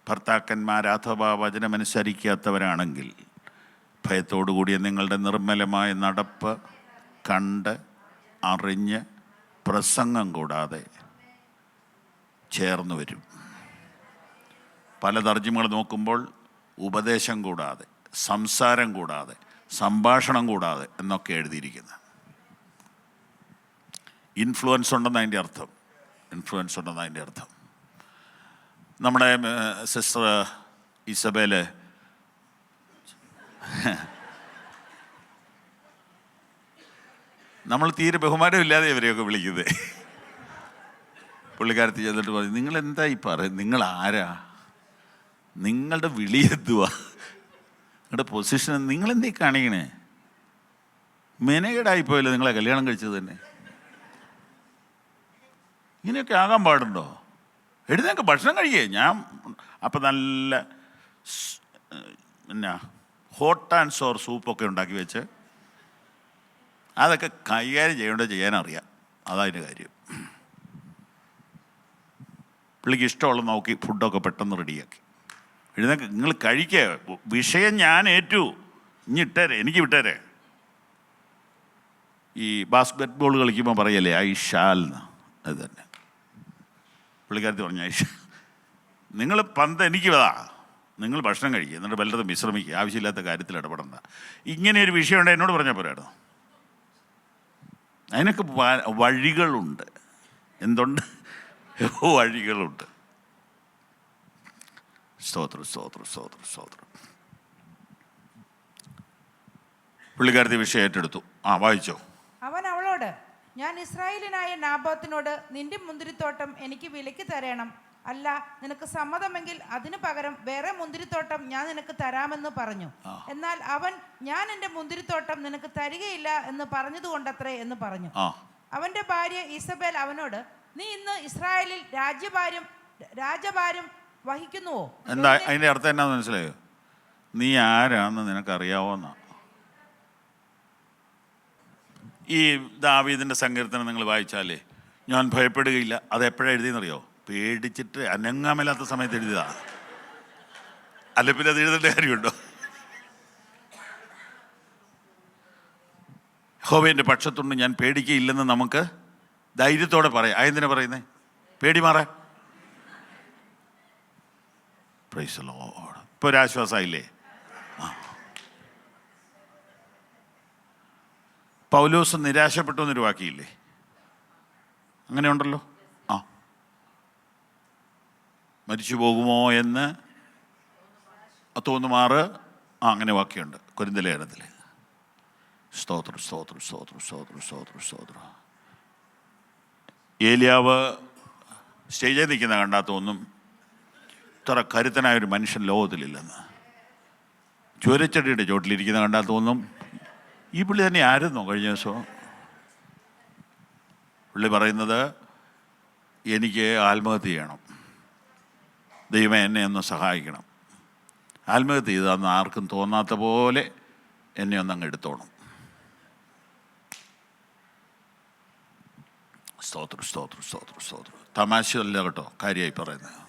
ഭർത്താക്കന്മാർ അഥവാ വചനമനുസരിക്കാത്തവരാണെങ്കിൽ ഭയത്തോടുകൂടിയ നിങ്ങളുടെ നിർമ്മലമായ നടപ്പ് കണ്ട് അറിഞ്ഞ് പ്രസംഗം കൂടാതെ ചേർന്ന് വരും. പല തർജ്ജിമകൾ നോക്കുമ്പോൾ ഉപദേശം കൂടാതെ, സംസാരം കൂടാതെ, സംഭാഷണം കൂടാതെ എന്നൊക്കെ എഴുതിയിരിക്കുന്നത്. ഇൻഫ്ലുവൻസ് ഉണ്ടെന്ന് അതിൻ്റെ അർത്ഥം. ഇൻഫ്ലുവൻസ് ഉണ്ടെന്ന് അതിൻ്റെ അർത്ഥം. നമ്മുടെ സിസ്റ്റർ ഇസബേല് നമ്മൾ തീരെ ബഹുമാനമില്ലാതെ ഇവരെയൊക്കെ വിളിക്കുന്നത്. പുള്ളിക്കാരത്തി ചെന്നിട്ട് പറയും, നിങ്ങളെന്താ ഈ പറയും? നിങ്ങൾ ആരാ? നിങ്ങളുടെ വിളി എന്തുവാ? നിങ്ങളുടെ പൊസിഷൻ നിങ്ങളെന്തീ കാണിക്കണേ? മെനകേടായിപ്പോയല്ലോ നിങ്ങളെ കല്യാണം കഴിച്ചത് തന്നെ. ഇങ്ങനെയൊക്കെ ആകാൻ പാടുണ്ടോ? എഴുന്നേക്ക് ഭക്ഷണം കഴിക്കേ. ഞാൻ അപ്പം നല്ല പിന്നെ ഹോട്ട് ആൻഡ് സോർ സൂപ്പൊക്കെ ഉണ്ടാക്കി വെച്ച് അതൊക്കെ കൈകാര്യം ചെയ്യേണ്ടത് ചെയ്യാനറിയാം. അതതിൻ്റെ കാര്യം. പുള്ളിക്ക് ഇഷ്ടമുള്ളത് നോക്കി ഫുഡൊക്കെ പെട്ടെന്ന് റെഡിയാക്കി. എഴുന്നേക്ക്, നിങ്ങൾ കഴിക്കുക. വിഷയം ഞാൻ ഏറ്റു, ഇനി ഇട്ടേരെ, എനിക്ക് വിട്ടേരെ. ഈ ബാസ്കറ്റ് ബോൾ കളിക്കുമ്പോൾ പറയല്ലേ ഐ ഷാൽ എന്ന്, അത് തന്നെ. പുള്ളിക്കാരത്തി പറഞ്ഞു, നിങ്ങൾ പന്ത് എനിക്ക് വതാ, നിങ്ങൾ ഭക്ഷണം കഴിക്കുക, എന്നിട്ട് വല്ലതും വിശ്രമിക്കുക, ആവശ്യമില്ലാത്ത കാര്യത്തിൽ ഇടപെടണ്ട. ഇങ്ങനെയൊരു വിഷയം ഉണ്ട് എന്നോട് പറഞ്ഞാൽ പോരായിരുന്നു. അതിനൊക്കെ വഴികളുണ്ട്. എന്തുണ്ട്? വഴികളുണ്ട്. സ്തോത്രം, സ്തോത്രം, സ്തോത്രം, സ്തോത്രം. പുള്ളിക്കാരത്തി വിഷയം ഏറ്റെടുത്തു. വായിച്ചോ. അവൻ അവളോട്, ഞാൻ ഇസ്രായേലിനായ നാബോത്തിനോട് നിന്റെ മുന്തിരിത്തോട്ടം എനിക്ക് വിലയ്ക്ക് തരണം, അല്ല, നിനക്ക് സമ്മതമെങ്കിൽ അതിനു പകരം വേറെ മുന്തിരിത്തോട്ടം ഞാൻ നിനക്ക് തരാമെന്ന് പറഞ്ഞു. എന്നാൽ അവൻ, ഞാൻ എൻ്റെ മുന്തിരിത്തോട്ടം നിനക്ക് തരികയില്ല എന്ന് പറഞ്ഞതുകൊണ്ടത്രേ എന്ന് പറഞ്ഞു. അവന്റെ ഭാര്യ ഈസബേൽ അവനോട്, നീ ഇന്ന് ഇസ്രായേലിൽ രാജഭാരം വഹിക്കുന്നുവോ? എന്താ അതിന്റെ അർത്ഥം? എന്നാ മനസ്സിലായോ? നീ ആരാന്ന് നിനക്കറിയാവോന്നാ. ഈ ദാവീദിന്റെ സങ്കീർത്തനം നിങ്ങൾ വായിച്ചാലേ, ഞാൻ ഭയപ്പെടുകയില്ല, അത് എപ്പോഴാണ് എഴുതിയെന്നറിയോ? പേടിച്ചിട്ട് അനങ്ങാമല്ലാത്ത സമയത്ത് എഴുതിയതാ. അല്ല പിന്നെ അത് എഴുതേണ്ട കാര്യമുണ്ടോ? യഹോവയുടെ പക്ഷത്തുണ്ട്, ഞാൻ പേടിക്കയില്ലെന്ന് നമുക്ക് ധൈര്യത്തോടെ പറയാം. അതെന്തിനാ പറയുന്നേ? പേടി മാറാൻ. Price the Lord. ഇപ്പോൾ ഒരാശ്വാസമായില്ലേ? പൗലോസ് നിരാശപ്പെട്ടു എന്നൊരു വാക്കിയില്ലേ? അങ്ങനെ ഉണ്ടല്ലോ. മരിച്ചു പോകുമോ എന്ന് തോന്നുമാറ് അങ്ങനെ വാക്യമുണ്ട് കൊരിന്ത്യർ ലേഖനത്തിൽ. സ്തോത്രം സ്തോത്രം സ്തോത്രം സ്തോത്രം സ്തോത്രം സ്തോത്രം. ഏലിയാവ് സ്റ്റേജിൽ നിൽക്കുന്ന കണ്ടാൽ തോന്നും ഇത്ര കരുത്തനായൊരു മനുഷ്യൻ ലോകത്തിലില്ലെന്ന്. ചുരച്ചെടിയുടെ ചോട്ടിലിരിക്കുന്ന കണ്ടാൽ തോന്നും ഈ പുള്ളി തന്നെ ആയിരുന്നോ കഴിഞ്ഞ ദിവസം? പുള്ളി പറയുന്നത്, എനിക്ക് ആത്മഹത്യ ചെയ്യണം, ദൈവം എന്നെ ഒന്ന് സഹായിക്കണം. ആത്മഹത്യ ചെയ്താന്ന് ആർക്കും തോന്നാത്ത പോലെ എന്നെ ഒന്നങ്ങ് എടുത്തോണം. സ്തോത്രം സ്തോത്രം സ്തോത്രം സ്തോത്രം. തമാശയല്ല കേട്ടോ, കാര്യമായി പറയുന്നത്,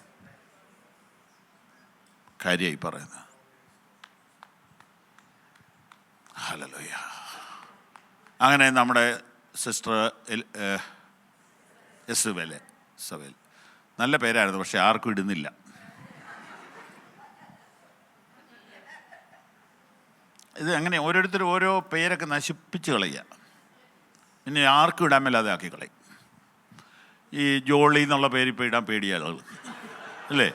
കാര്യമായി പറയുന്നത്. ഹല്ലേലൂയ. അങ്ങനെ നമ്മുടെ സിസ്റ്റർ ഇസബേൽ നല്ല പേരായിരുന്നു, പക്ഷെ ആർക്കും ഇടുന്നില്ല. ഇത് അങ്ങനെ ഓരോരുത്തരും ഓരോ പേരൊക്കെ നശിപ്പിച്ച് കളയുക, പിന്നെ ആർക്കും ഇടാൻ മേലാതെ ആക്കി കളയും. ഈ ജോളി എന്നുള്ള പേര് ഇപ്പോൾ ഇടാൻ പേടിയ ആളുകൾ അല്ലേ?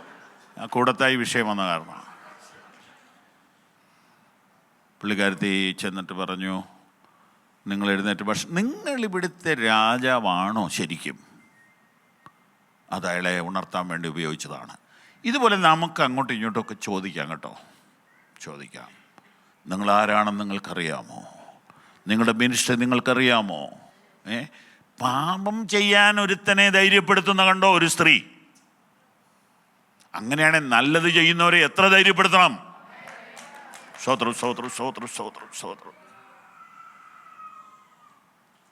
കൂടത്തായി വിഷയം വന്ന കാരണം പുള്ളിക്കാരത്തി ചെന്നിട്ട് പറഞ്ഞു, നിങ്ങൾ എഴുന്നേറ്റ്, പക്ഷെ നിങ്ങളിവിടുത്തെ രാജാവാണോ ശരിക്കും? അത് അയാളെ ഉണർത്താൻ വേണ്ടി ഉപയോഗിച്ചതാണ്. ഇതുപോലെ നമുക്ക് അങ്ങോട്ടും ഇങ്ങോട്ടുമൊക്കെ ചോദിക്കാം കേട്ടോ, ചോദിക്കാം. നിങ്ങൾ ആരാണെന്ന് നിങ്ങൾക്കറിയാമോ? നിങ്ങളുടെ മിനിസ്റ്റർ നിങ്ങൾക്കറിയാമോ? പാപം ചെയ്യാൻ ഒരുത്തനെ ധൈര്യപ്പെടുത്തുന്ന കണ്ടോ ഒരു സ്ത്രീ? അങ്ങനെയാണെങ്കിൽ നല്ലത് ചെയ്യുന്നവരെ എത്ര ധൈര്യപ്പെടുത്തണം? സ്തോത്രം സ്തോത്രം സ്തോത്രം സ്തോത്രം സ്തോത്രം.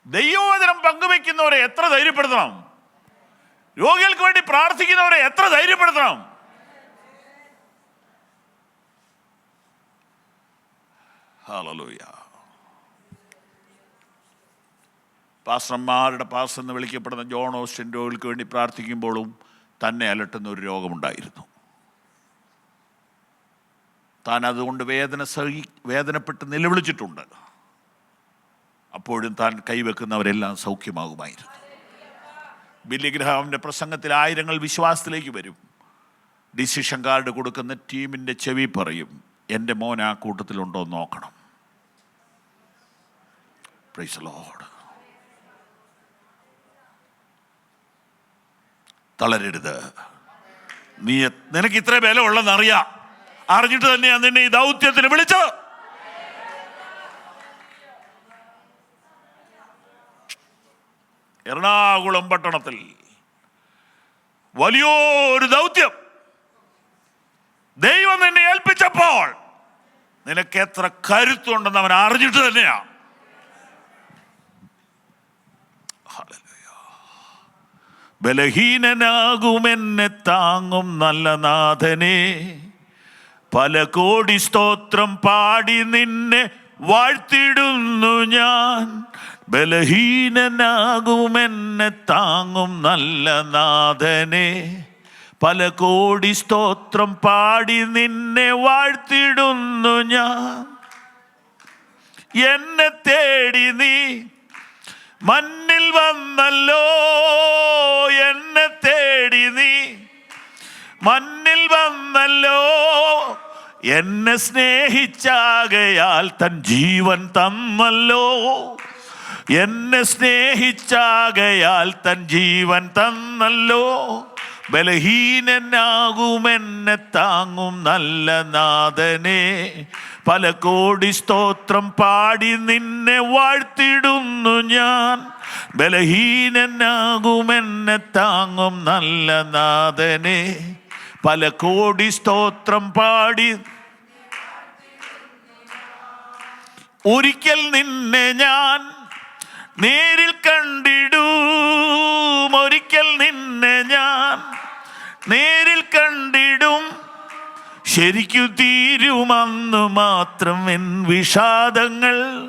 ദൈവവചനം പങ്കുവെക്കുന്നവരെ എത്ര ധൈര്യപ്പെടുത്തണം? രോഗികൾക്ക് വേണ്ടി പ്രാർത്ഥിക്കുന്നവരെ എത്ര ധൈര്യപ്പെടുത്തണം? ഹല്ലേലൂയ. പാസ്റ്റർമാരുടെ പാസ്റ്റർ എന്ന് വിളിക്കപ്പെടുന്ന ജോൺ ഓസ്റ്റിൻ രോഗികൾക്ക് വേണ്ടി പ്രാർത്ഥിക്കുമ്പോഴും തന്നെ അലട്ടുന്ന ഒരു രോഗമുണ്ടായിരുന്നു. താൻ അതുകൊണ്ട് വേദനപ്പെട്ട് നിലവിളിച്ചിട്ടുണ്ട്. അപ്പോഴും താൻ കൈവെക്കുന്നവരെല്ലാം സൗഖ്യമാകുമായിരുന്നു. ബില്ലി ഗ്രഹാമിൻ്റെ പ്രസംഗത്തിൽ ആയിരങ്ങൾ വിശ്വാസത്തിലേക്ക് വരും. ഡിസിഷൻ കാർഡ് കൊടുക്കുന്ന ടീമിൻ്റെ ചെവി പറയും, എൻ്റെ മോൻ ആ കൂട്ടത്തിലുണ്ടോ എന്ന് നോക്കണം. Praise the Lord. തളരരുത്. നിനക്ക് ഇത്ര വില ഉള്ളതെന്ന് അറിയാം. അറിഞ്ഞിട്ട് തന്നെയാണ് നിന്നെ ഈ ദൗത്യത്തിന് വിളിച്ചത്. എറണാകുളം പട്ടണത്തിൽ വലിയൊരു ദൗത്യം ദൈവം നിന്നെ ഏൽപ്പിച്ചപ്പോൾ നിനക്ക് എത്ര കരുത്തുണ്ടെന്ന് അവൻ അറിഞ്ഞിട്ട് തന്നെയാ. ബലഹീനനാകുമെന്നെ താങ്ങും നല്ല നാഥനെ, പല കോടി സ്തോത്രം പാടി നിന്നെ വാഴ്ത്തിടുന്നു ഞാൻ. ബലഹീനനാകുമെന്നെ താങ്ങും നല്ല നാഥനെ, പല കോടി സ്തോത്രം പാടി നിന്നെ വാഴ്ത്തിടുന്നു ഞാൻ. എന്നെ തേടി നീ മണ്ണിൽ വന്നല്ലോ, എന്നെ തേടി നീ മണ്ണിൽ വന്നല്ലോ. എന്നെ സ്നേഹിച്ചാകയാൽ തൻ ജീവൻ തന്നല്ലോ, എന്നെ സ്നേഹിച്ചാകയാൽ തൻ ജീവൻ തന്നല്ലോ. ബലഹീനനാകുമെന്നെ താങ്ങും നല്ല നാഥനെ. പല കോടി സ്തോത്രം പാടി നിന്നെ വാഴ്ത്തിടുന്നു ഞാൻ. ബലഹീനനാകുമെന്നെ താങ്ങും നല്ല നാഥനെ. പല കോടി സ്തോത്രം പാടി ഒരിക്കൽ നിന്നെ ഞാൻ നേരിൽ കണ്ടിടും. ഒരിക്കൽ നിന്നെ ഞാൻ നേരിൽ കണ്ടിടും. ശരിക്കു തീരുമന്നു മാത്രം എൻ വിഷാദങ്ങൾ.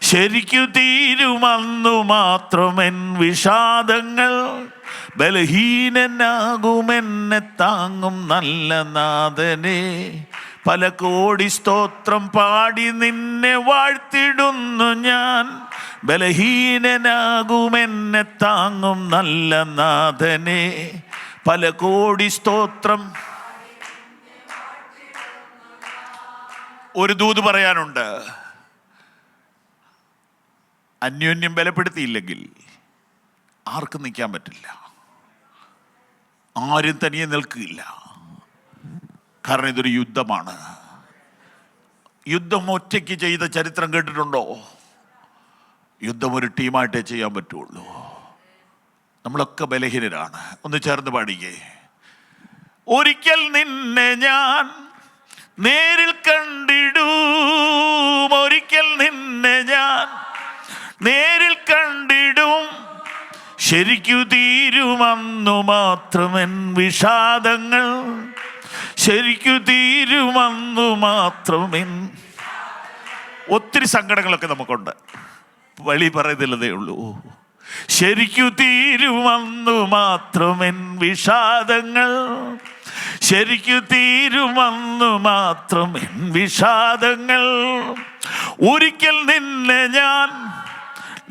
ശരിക്കു തീരുമന്നു മാത്രം എൻ വിഷാദങ്ങൾ. ബലഹീനനാകുമെന്നെ താങ്ങും നല്ല നാഥനെ. പല കോടി സ്തോത്രം പാടി നിന്നെ വാഴ്ത്തിടുന്നു ഞാൻ. ബലഹീനനാകുമെന്നെ താങ്ങും നല്ല നാഥനെ. പല കോടി സ്തോത്രം. ഒരു ദൂത് പറയാനുണ്ട്. അന്യോന്യം ബലപ്പെടുത്തിയില്ലെങ്കിൽ ആർക്കും നിൽക്കാൻ പറ്റില്ല. ആരും തനിയെ നിൽക്കില്ല. കാരണം ഇതൊരു യുദ്ധമാണ്. യുദ്ധം ഒറ്റയ്ക്ക് ചെയ്ത ചരിത്രം കേട്ടിട്ടുണ്ടോ? യുദ്ധം ഒരു ടീമായിട്ടേ ചെയ്യാൻ പറ്റുള്ളൂ. നമ്മളൊക്കെ ബലഹീനരാണ്. ഒന്ന് ചേർന്ന് പാടിക്കേ. ഒരിക്കൽ നിന്നെ ഞാൻ നേരിൽ കണ്ടിടും. ഒരിക്കൽ നിന്നെ ഞാൻ നേരിൽ കണ്ടിടും. ശരിക്കു തീരുമന്നു മാത്രം എൻ വിഷാദങ്ങൾ. ശരിക്കു തീരുമന്നു മാത്രം എൻ. ഒത്തിരി സങ്കടങ്ങളൊക്കെ നമുക്കുണ്ട്, വഴി പറയുന്നില്ലതേ ഉള്ളൂ. ശരിക്കു തീരുമന്നു മാത്രം എൻ വിഷാദങ്ങൾ. ശരിക്കു തീരുമന്നു മാത്രം എൻ വിഷാദങ്ങൾ. ഒരിക്കൽ നിന്നെ ഞാൻ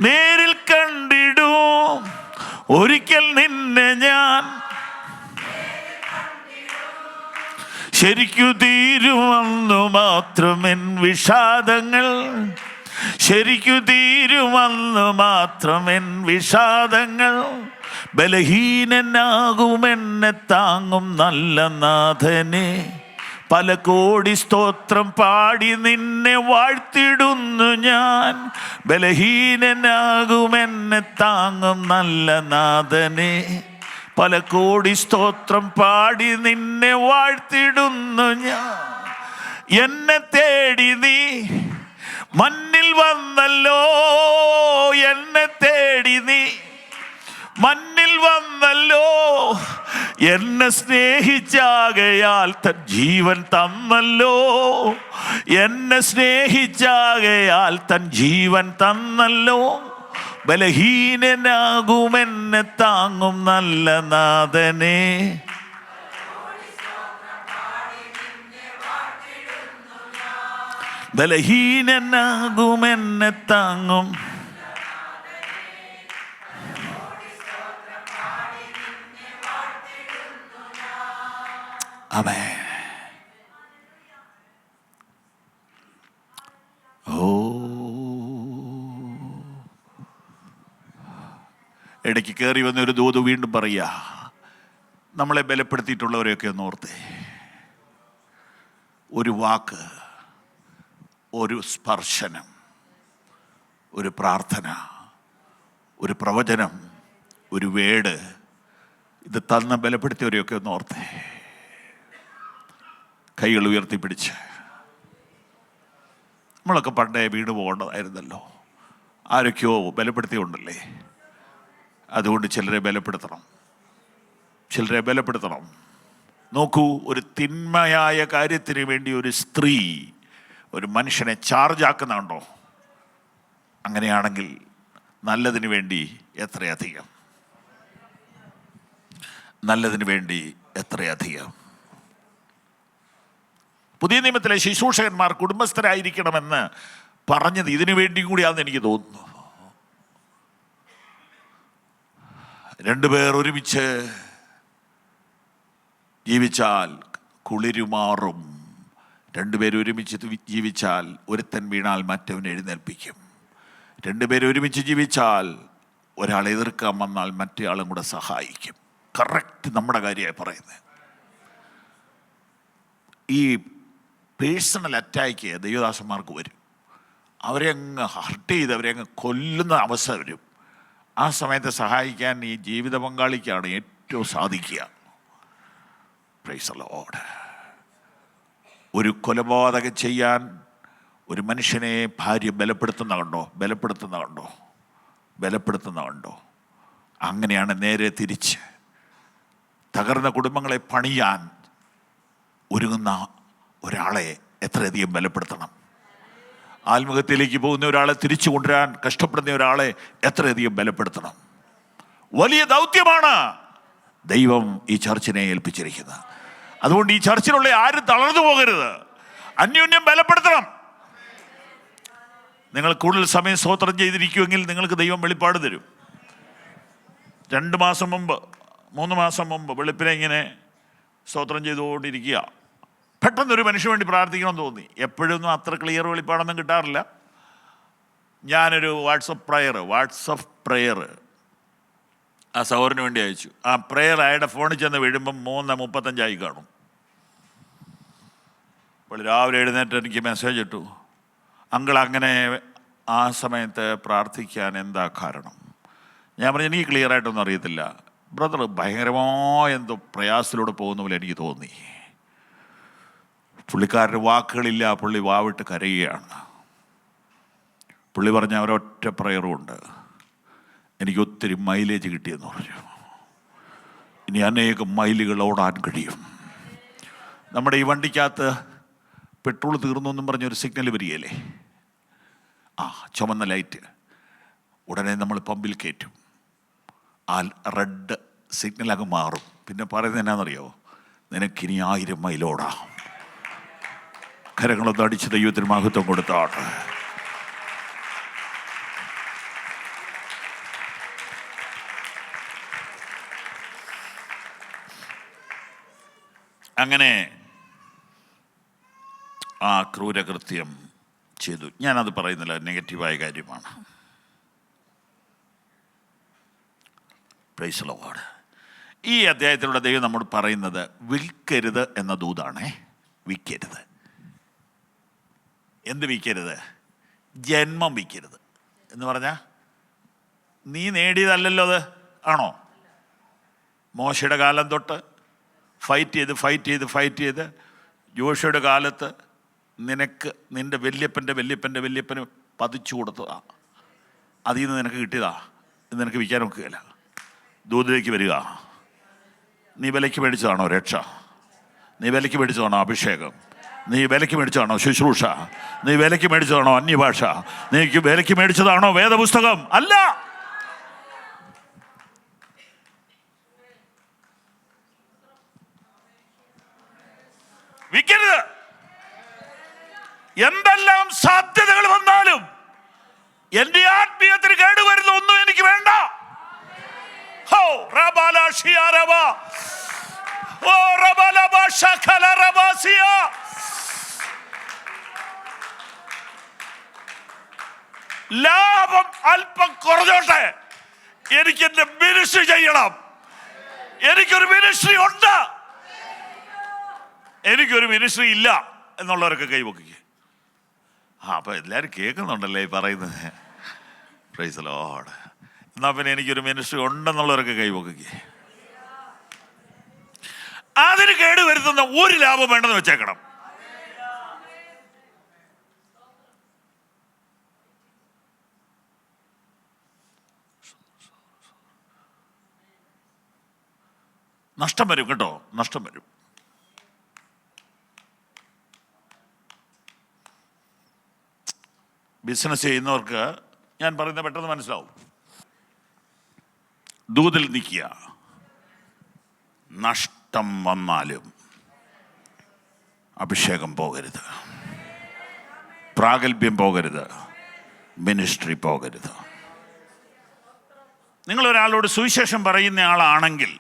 നേരിൽ കണ്ടിടും. ഒരിക്കൽ നിന്നെ ഞാൻ ശരിക്കു തീരുമന്നു മാത്രം എൻ വിഷാദങ്ങൾ. ശരിക്കു തീരുമന്നു മാത്രം എൻ വിഷാദങ്ങൾ. ബലഹീനനാകുമെന്നെ താങ്ങും നല്ല നാഥനെ. പല കോടി സ്തോത്രം പാടി നിന്നെ വാഴ്ത്തിടുന്നു ഞാൻ. ബലഹീനനാകുമെന്നെ താങ്ങും നല്ല നാഥനെ. പല കോടി സ്തോത്രം പാടി നിന്നെ വാഴ്ത്തിടുന്നു ഞാൻ. എന്നെ തേടി നീ മണ്ണിൽ വന്നല്ലോ. എന്നെ തേടി നീ മണ്ണിൽ വന്നല്ലോ. എന്നെ സ്നേഹിച്ചാകയാൽ തൻ ജീവൻ തന്നല്ലോ. എന്നെ സ്നേഹിച്ചാകയാൽ തൻ ജീവൻ തന്നല്ലോ. ബലഹീനനാകുമെന്നെ താങ്ങും നല്ല നാഥനെ. ബലഹീനനാകുമെന്നെ താങ്ങും. ആമേൻ. ഇടയ്ക്ക് കയറി വന്ന ഒരു ദൂത് വീണ്ടും പറയുക. നമ്മളെ ബലപ്പെടുത്തിയിട്ടുള്ളവരെയൊക്കെ ഒന്ന് ഓർത്തേ. ഒരു വാക്ക്, ഒരു സ്പർശനം, ഒരു പ്രാർത്ഥന, ഒരു പ്രവചനം, ഒരു വേട്, ഇത് തന്ന് ബലപ്പെടുത്തിയവരെയൊക്കെ ഒന്ന് ഓർത്തേ. കൈകൾ ഉയർത്തിപ്പിടിച്ച്. നമ്മളൊക്കെ പണ്ടേ വീണ് പോകേണ്ടതായിരുന്നല്ലോ. ആരൊക്കെയോ ബലപ്പെടുത്തിയുണ്ടല്ലേ. അതുകൊണ്ട് ചിലരെ ബലപ്പെടുത്തണം, ചിലരെ ബലപ്പെടുത്തണം. നോക്കൂ, ഒരു തിന്മയായ കാര്യത്തിന് വേണ്ടി ഒരു സ്ത്രീ ഒരു മനുഷ്യനെ ചാർജാക്കുന്നുണ്ടോ? അങ്ങനെയാണെങ്കിൽ നല്ലതിന് വേണ്ടി എത്രയധികം, നല്ലതിന് വേണ്ടി എത്രയധികം. പുതിയ നിയമത്തിലെ ശുശ്രൂഷകന്മാർ കുടുംബസ്ഥരായിരിക്കണമെന്ന് പറഞ്ഞത് ഇതിനു വേണ്ടി കൂടിയാണെന്ന് എനിക്ക് തോന്നുന്നു. രണ്ടുപേർ ഒരുമിച്ച് ജീവിച്ചാൽ കുളിരുമാറും. രണ്ടുപേർ ഒരുമിച്ച് ജീവിച്ചാൽ ഒരുത്തൻ വീണാൽ മറ്റവൻ എഴുന്നേൽപ്പിക്കും. രണ്ടുപേർ ഒരുമിച്ച് ജീവിച്ചാൽ ഒരാൾ എതിർക്കാൻ വന്നാൽ മറ്റേയാളും കൂടെ സഹായിക്കും. കറക്റ്റ് നമ്മുടെ കാര്യമായി പറയുന്നത്. ഈ പേഴ്സണൽ അറ്റാക്ക് ദൈവദാസന്മാർക്ക് വരും. അവരെ അങ്ങ് ഹർട്ട് ചെയ്ത് അവരെ അങ്ങ് കൊല്ലുന്ന അവസ്ഥ വരും. ആ സമയത്ത് സഹായിക്കാൻ ഈ ജീവിത പങ്കാളിക്കാണ് ഏറ്റവും സാധിക്കുക. Price the Lord. ഒരു കൊലപാതകം ചെയ്യാൻ ഒരു മനുഷ്യനെ ഭാര്യ ബലപ്പെടുത്തുന്ന കണ്ടോ? അങ്ങനെയാണ് നേരെ തിരിച്ച് തകർന്ന കുടുംബങ്ങളെ പണിയാൻ ഒരുങ്ങുന്ന ഒരാളെ എത്രയധികം ബലപ്പെടുത്തണം. ആത്മഹത്യയിലേക്ക് പോകുന്ന ഒരാളെ തിരിച്ചു കൊണ്ടുവരാൻ കഷ്ടപ്പെടുന്ന ഒരാളെ എത്രയധികം ബലപ്പെടുത്തണം. വലിയ ദൗത്യമാണ് ദൈവം ഈ ചർച്ചിനെ ഏൽപ്പിച്ചിരിക്കുന്നത്. അതുകൊണ്ട് ഈ ചർച്ചിലുള്ള ആരും തളർന്നു പോകരുത്, അന്യോന്യം ബലപ്പെടുത്തണം. നിങ്ങൾ കൂടുതൽ സമയം സ്തോത്രം ചെയ്തിരിക്കുമെങ്കിൽ നിങ്ങൾക്ക് ദൈവം വെളിപ്പാട് തരും. 2 മാസം മുമ്പ് 3 മാസം മുമ്പ് വെളുപ്പിനെ ഇങ്ങനെ സ്തോത്രം ചെയ്തുകൊണ്ടിരിക്കുക. പെട്ടെന്നൊരു മനുഷ്യന് വേണ്ടി പ്രാർത്ഥിക്കണമെന്ന് തോന്നി. എപ്പോഴൊന്നും അത്ര ക്ലിയർ വെളിപ്പാടൊന്നും കിട്ടാറില്ല. ഞാനൊരു വാട്സപ്പ് പ്രയർ ആ സഹോദരന് വേണ്ടി അയച്ചു. ആ പ്രയർ അയാളുടെ ഫോണിൽ ചെന്ന് വീഴുമ്പം 3:35 കാണും. അപ്പോൾ രാവിലെ എഴുന്നേറ്റ് എനിക്ക് മെസ്സേജ് ഇട്ടു, അങ്കിൾ അങ്ങനെ ആ സമയത്ത് പ്രാർത്ഥിക്കാൻ എന്താ കാരണം? ഞാൻ പറഞ്ഞു, എനിക്ക് ക്ലിയർ ആയിട്ടൊന്നും അറിയത്തില്ല ബ്രദർ, ഭയങ്കരമായ എന്തോ പ്രയാസത്തിലൂടെ പോകുന്ന പോലെ എനിക്ക് തോന്നി. പുള്ളിക്കാരുടെ വാക്കുകളില്ല, പുള്ളി വാവിട്ട് കരയുകയാണ്. പുള്ളി പറഞ്ഞ ഒരൊറ്റ പ്രയറുമുണ്ട്, എനിക്ക് ഒത്തിരി മൈലേജ് കിട്ടിയെന്ന് പറഞ്ഞു. ഇനി അനേകം മൈലുകൾ ഓടാൻ കഴിയും. നമ്മുടെ ഈ വണ്ടിക്കകത്ത് പെട്രോൾ തീർന്നു എന്നും പറഞ്ഞൊരു സിഗ്നൽ വരികയല്ലേ, ചുമന്ന ലൈറ്റ്. ഉടനെ നമ്മൾ പമ്പിൽ കയറ്റും, ആ റെഡ് സിഗ്നലങ്ങ് മാറും. പിന്നെ പറയുന്നത് എന്നാണെന്നറിയോ? നിനക്കിനി 1000 മൈലോടാം. കരങ്ങളൊന്നും അടിച്ച് ദൈവത്തിന് മഹത്വം കൊടുത്താണ്. അങ്ങനെ ആ ക്രൂരകൃത്യം ചെയ്തു. ഞാനത് പറയുന്നില്ല, നെഗറ്റീവായ കാര്യമാണ്. Price the lord. ഈ അധ്യായത്തിലൂടെ ദൈവം നമ്മോട് പറയുന്നത് വിൽക്കരുത് എന്ന ദൂതാണേ. വിൽക്കരുത്. എന്ത് വിൽക്കരുത്? ജന്മം വിൽക്കരുത് എന്ന് പറഞ്ഞാൽ നീ നേടിയതല്ലല്ലോ അത്, ആണോ? മോശയുടെ കാലം തൊട്ട് ഫൈറ്റ് ചെയ്ത് ജോഷയുടെ കാലത്ത് നിനക്ക് നിൻ്റെ വല്യപ്പന് പതിച്ചു കൊടുത്തതാ. അതിൽ നിന്ന് നിനക്ക് കിട്ടിയതാ. ഇത് നിനക്ക് വിൽക്കാൻ നോക്കുകയില്ല. ദൂതിലേക്ക് വരിക. നീ വിലയ്ക്ക് മേടിച്ചതാണോ രക്ഷ? നീ വിലയ്ക്ക് മേടിച്ചതാണോ അഭിഷേകം? നീ വിലയ്ക്ക് മേടിച്ചതാണോ ശുശ്രൂഷ? നീ വിലയ്ക്ക് മേടിച്ചതാണോ അന്യഭാഷ? നീ വിലയ്ക്ക് മേടിച്ചതാണോ വേദപുസ്തകം? അല്ല. വിൽക്കരുത്. എന്തെല്ലാം സാധ്യതകൾ വന്നാലും എന്റെ ആത്മീയത്തിന് കേടുവരുന്ന ഒന്നും എനിക്ക് വേണ്ട. ലാഭം അല്പം കുറഞ്ഞോട്ടെ, എനിക്ക് എന്റെ മിനിസ്ട്രി ചെയ്യണം. എനിക്കൊരു മിനിസ്ട്രി ഉണ്ട്. എനിക്കൊരു മിനിസ്ട്രി ഇല്ല എന്നുള്ളവരൊക്കെ കൈവക്കുക. അപ്പൊ എല്ലാവരും കേൾക്കുന്നുണ്ടല്ലേ ഈ പറയുന്നത്. Price the Lord. എന്നാ പിന്നെ എനിക്കൊരു മിനിസ്ട്രി ഉണ്ടെന്നുള്ളവരൊക്കെ കൈവക്കുക. അതിന് കേടുവരുത്തുന്ന ഒരു ലാഭം വേണ്ടെന്ന് വെച്ചേക്കണം. നഷ്ടം വരും കേട്ടോ, നഷ്ടം വരും. ബിസിനസ് ചെയ്യുന്നവർക്ക് ഞാൻ പറയുന്നത് പെട്ടെന്ന് മനസ്സിലാവും. ദൂതിൽ നിൽക്കുക. നഷ്ടം വന്നാലും അഭിഷേകം പോകരുത്, പ്രാഗൽഭ്യം പോകരുത്, മിനിസ്ട്രി പോകരുത്. നിങ്ങളൊരാളോട് സുവിശേഷം പറയുന്ന ആളാണെങ്കിൽ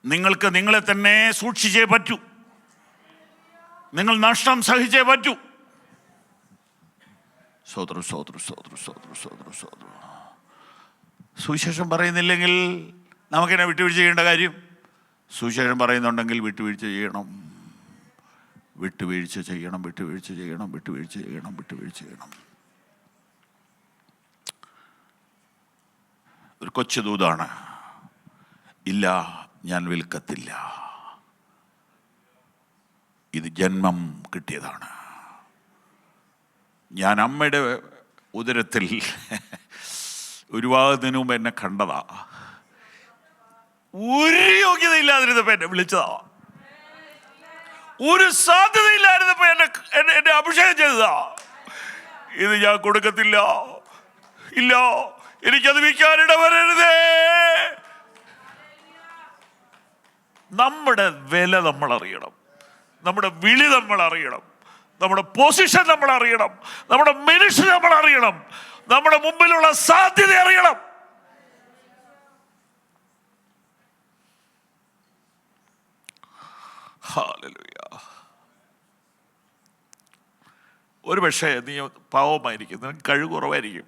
നിങ്ങൾക്ക് നിങ്ങളെ തന്നെ സൂക്ഷിച്ചേ പറ്റൂ. നിങ്ങൾ നഷ്ടം സഹിച്ചേ പറ്റൂ. സുവിശേഷം പറയുന്നില്ലെങ്കിൽ നമുക്കെന്നെ വിട്ടുവീഴ്ച ചെയ്യേണ്ട കാര്യം? സുവിശേഷം പറയുന്നുണ്ടെങ്കിൽ വിട്ടുവീഴ്ച ചെയ്യണം, വിട്ടുവീഴ്ച ചെയ്യണം, വിട്ടുവീഴ്ച ചെയ്യണം, വിട്ടുവീഴ്ച ചെയ്യണം, വിട്ടുവീഴ്ച ചെയ്യണം. ഒരു കൊച്ചു ദൂതാണ്, ഇല്ല ഞാൻ വിൽക്കത്തില്ല. ഇത് ജന്മം കിട്ടിയതാണ്. ഞാൻ അമ്മയുടെ ഉദരത്തിൽ ഉരുവാകുന്നതിന് മുമ്പ് എന്നെ കണ്ടതാ. ഒരു യോഗ്യതയില്ലാതിരുന്നപ്പോ എന്നെ വിളിച്ചതാ. ഒരു സാധ്യതയില്ലായിരുന്നപ്പോ എന്നെ അഭിഷേകം ചെയ്തതാ. ഇത് ഞാൻ കൊടുക്കത്തില്ല, ഇല്ല, എനിക്കത് വിൽക്കാനിട വരരുതേ. നമ്മുടെ വില നമ്മൾ അറിയണം, നമ്മുടെ വിളി നമ്മൾ അറിയണം, നമ്മുടെ പൊസിഷൻ നമ്മൾ അറിയണം, നമ്മുടെ മിനിസ്ട്രി നമ്മൾ അറിയണം, നമ്മുടെ മുമ്പിലുള്ള സാധ്യത അറിയണം. ഹല്ലേലൂയ. ഒരു പക്ഷേ നീ പാവമായിരിക്കും, നിനക്ക് കഴിവ് കുറവായിരിക്കും.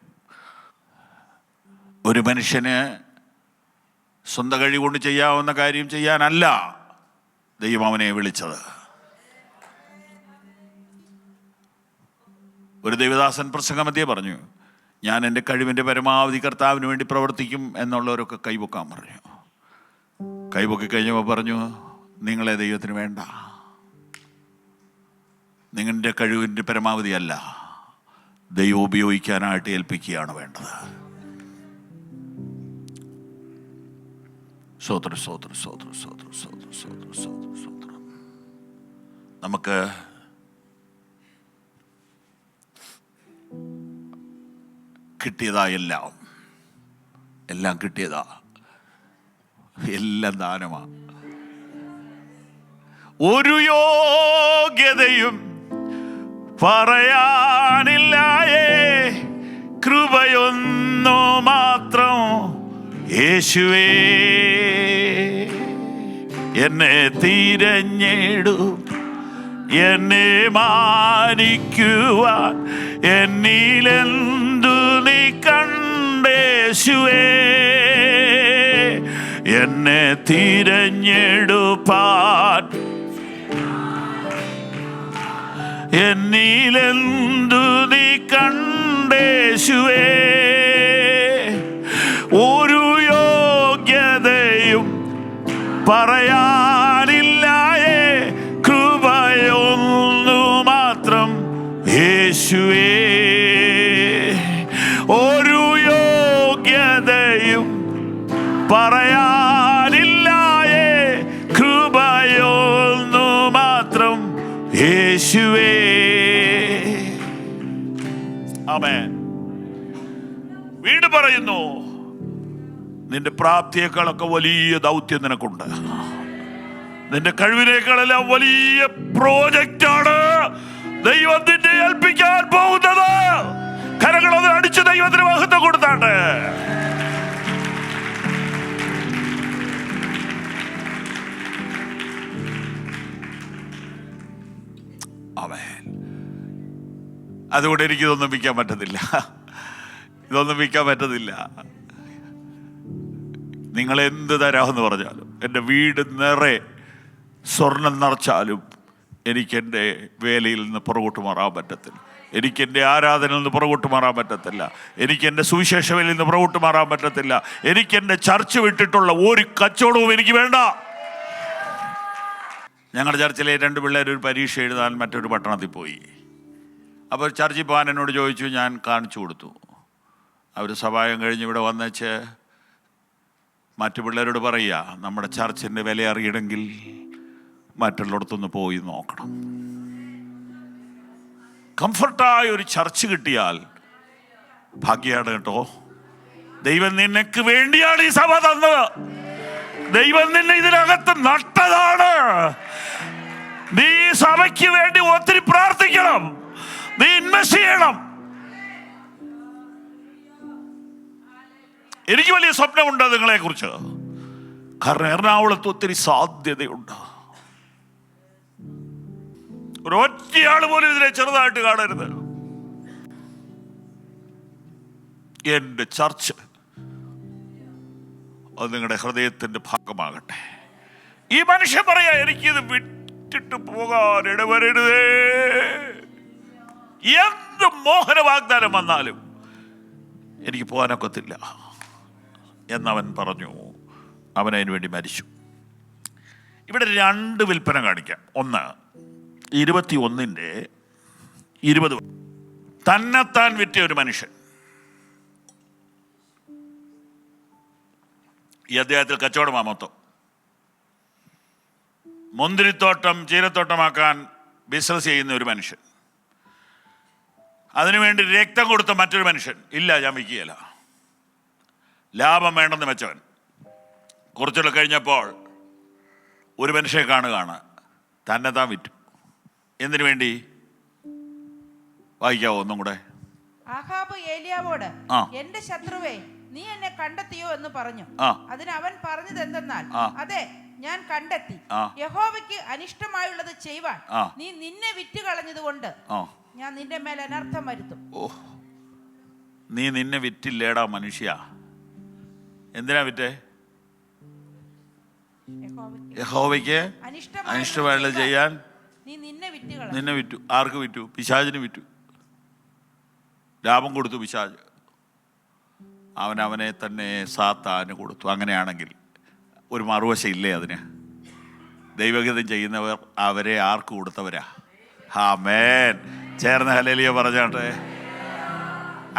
ഒരു മനുഷ്യന് സ്വന്തം കഴിവ് കൊണ്ട് ചെയ്യാവുന്ന കാര്യം ചെയ്യാനല്ല ദൈവം അവനെ വിളിച്ചത്. ഒരു ദൈവദാസൻ പ്രസംഗമധ്യേ പറഞ്ഞു, ഞാൻ എൻ്റെ കഴിവിൻ്റെ പരമാവധി കർത്താവിന് വേണ്ടി പ്രവർത്തിക്കും എന്നുള്ളവരൊക്കെ കൈപൊക്കാൻ പറഞ്ഞു. കൈപൊക്കി കഴിഞ്ഞപ്പോൾ പറഞ്ഞു, നിങ്ങളെ ദൈവത്തിന് വേണ്ട, നിങ്ങളുടെ കഴിവിൻ്റെ പരമാവധി അല്ല, ദൈവം ഉപയോഗിക്കാനായിട്ട് ഏൽപ്പിക്കുകയാണ് വേണ്ടത്. സ്തോത്രം, സ്തോത്രം, സ്തോത്രം, സ്തോത്രം, സ്തോത്രം, സ്തോത്രം, സ്തോത്രം, സ്തോത്രം. നമുക്ക് കിട്ടിയതാ, എല്ലാം കിട്ടിയതാ, എല്ലാം ദാനമാ. ഒരു യോഗ്യതയും പറയാനില്ലായേ, കൃപയൊന്നു മാത്രം യേശുവേ. എന്നെ തിരഞ്ഞെടും, എന്നെ മാനിക്കുവാൻ എന്നിലെന്തു നീ കണ്ടേശുവേ. എന്നെ തിരഞ്ഞെടുപ്പാൻ എന്നിലെന്തു നീ കണ്ടേശുവേ. ഒരു യോഗ്യതയും പറയാനില്ലായേ, കൃപയൊന്നു മാത്രം യേശുവേ. ഒരു യോഗ്യതയും പറയാനില്ലായേ, കൃപയൊന്നു മാത്രം യേശുവേ. ആമേൻ. വീണ്ടും പറയുന്നു, നിന്റെ പ്രാപ്തിയേക്കാളൊക്കെ വലിയ ദൗത്യം നിനക്കുണ്ട്. നിന്റെ കഴിവിനേക്കാളെല്ലാം വലിയ പ്രോജക്റ്റാണ് ദൈവം നിന്നെ ഏൽപ്പിക്കാൻ പോകുന്നത്. കരങ്ങളൊന്ന് അടിച്ച് ദൈവത്തിന് മഹത്വം കൊടുത്താണ്ട്. ആമേൻ. അതുകൊണ്ട് എനിക്കിതൊന്നും വിൽക്കാൻ പറ്റത്തില്ല, ഇതൊന്നും വിൽക്കാൻ പറ്റത്തില്ല. നിങ്ങൾ എന്ത് തരാമെന്ന് പറഞ്ഞാലും, എൻ്റെ വീട് നിറയെ സ്വർണം നിറച്ചാലും എനിക്കെൻ്റെ വേലയിൽ നിന്ന് പുറകോട്ട് മാറാൻ പറ്റത്തില്ല, എനിക്കെൻ്റെ ആരാധനയിൽ നിന്ന് പുറകോട്ട് മാറാൻ പറ്റത്തില്ല, എനിക്കെൻ്റെ സുവിശേഷ വേലയിൽ നിന്ന് പുറകോട്ട് മാറാൻ പറ്റത്തില്ല, എനിക്കെൻ്റെ ചർച്ച് വിട്ടിട്ടുള്ള ഒരു കച്ചവടവും എനിക്ക് വേണ്ട. ഞങ്ങളുടെ ചർച്ചിലെ 2 പിള്ളേർ ഒരു പരീക്ഷ എഴുതാൻ മറ്റൊരു പട്ടണത്തിൽ പോയി. അപ്പോൾ ചർച്ചിൽ പോകാൻ എന്നോട് ചോദിച്ചു, ഞാൻ കാണിച്ചു കൊടുത്തു. അവർ സഭായം കഴിഞ്ഞ് ഇവിടെ വന്നേച്ച് മറ്റു പിള്ളേരോട് പറയുക, നമ്മുടെ ചർച്ചിൻ്റെ വില അറിയണമെങ്കിൽ മറ്റുള്ളിടത്തൊന്ന് പോയി നോക്കണം. കംഫർട്ടായ ഒരു ചർച്ച് കിട്ടിയാൽ ഭാഗ്യമാണ് കേട്ടോ. ദൈവം നിനക്ക് വേണ്ടിയാണ് ഈ സഭ തന്നത്. ദൈവം നിന്നെ ഇതിനകത്ത് നട്ടതാണ്. നീ സഭയ്ക്ക് വേണ്ടി ഒത്തിരി പ്രാർത്ഥിക്കണം, നീ ഇൻവെസ്റ്റ് ചെയ്യണം. എനിക്ക് വലിയ സ്വപ്നമുണ്ട് നിങ്ങളെ കുറിച്ച്. കാരണം എറണാകുളത്ത് ഒത്തിരി സാധ്യതയുണ്ട്. ഒരൊറ്റയാൾ പോലും ഇതിനെ ചെറുതായിട്ട് കാണരുത്. എൻ്റെ ചർച്ച് അത് നിങ്ങളുടെ ഹൃദയത്തിൻ്റെ ഭാഗമാകട്ടെ. ഈ മനുഷ്യൻ പറയാ, എനിക്കിത് വിട്ടിട്ട് പോകാൻ ഇടവരരുതേ. എന്ത് മോഹന വാഗ്ദാനം വന്നാലും എനിക്ക് പോകാനൊക്കത്തില്ല എന്നവൻ പറഞ്ഞു. അവൻ അതിനു വേണ്ടി മരിച്ചു. ഇവിടെ 2 വിൽപ്പന കാണിക്കാം. ഒന്ന് 21:20. തന്നെത്താൻ വിറ്റ ഒരു മനുഷ്യൻ. ഈ അദ്ദേഹത്തിൽ കച്ചവടമാ മൊത്തം. മുന്തിരിത്തോട്ടം ചീരത്തോട്ടമാക്കാൻ ബിസിനസ് ചെയ്യുന്ന ഒരു മനുഷ്യൻ. അതിനുവേണ്ടി രക്തം കൊടുത്ത മറ്റൊരു മനുഷ്യൻ. ഇല്ല, ഞാൻ വിൽക്കുകയില്ല, ലാഭം വേണ്ടെന്ന് വെച്ചവൻ. കുറച്ചുകൂടെ കഴിഞ്ഞപ്പോൾ ഒരു മനുഷ്യനെ കാണുകയാണ്, തന്നെ താൻ വിറ്റു. എന്തിനു വേണ്ടി? വായിക്കാവോ ഒന്നും കൂടെ? ആഹാബ് ഏലിയാവോട്, എന്റെ ശത്രുവേ, നീ എന്നെ കണ്ടെത്തിയോ എന്ന് പറഞ്ഞു. അതിന് അവൻ പറഞ്ഞത് എന്തെന്നാൽ, അതെ, ഞാൻ കണ്ടെത്തി. യഹോവയ്ക്ക് അനിഷ്ടമായുള്ളത് ചെയ്യുവാൻ നീ നിന്നെ വിറ്റ് കളഞ്ഞതുകൊണ്ട് ഞാൻ നിന്റെ മേൽ അനർത്ഥം വരുത്തും. നീ നിന്നെ വിറ്റില്ലേടാ മനുഷ്യ. എന്തിനാ വിറ്റേ? യഹോവയ്ക്ക് അനിഷ്ടമായുള്ളത് ചെയ്യാൻ നിന്നെ വിറ്റു. ആർക്ക് വിറ്റു? പിശാചിന് വിറ്റു. ലാഭം കൊടുത്തു പിശാച്. അവനെ തന്നെ സാത്താന് കൊടുത്തു. അങ്ങനെയാണെങ്കിൽ ഒരു മറുവശം ഇല്ലേ അതിന്? ദൈവഗീതം ചെയ്യുന്നവർ അവരെ ആർക്ക് കൊടുത്തവരാ? ആമേൻ. ചേർന്ന് ഹല്ലേലൂയ പറഞ്ഞാട്ടെ.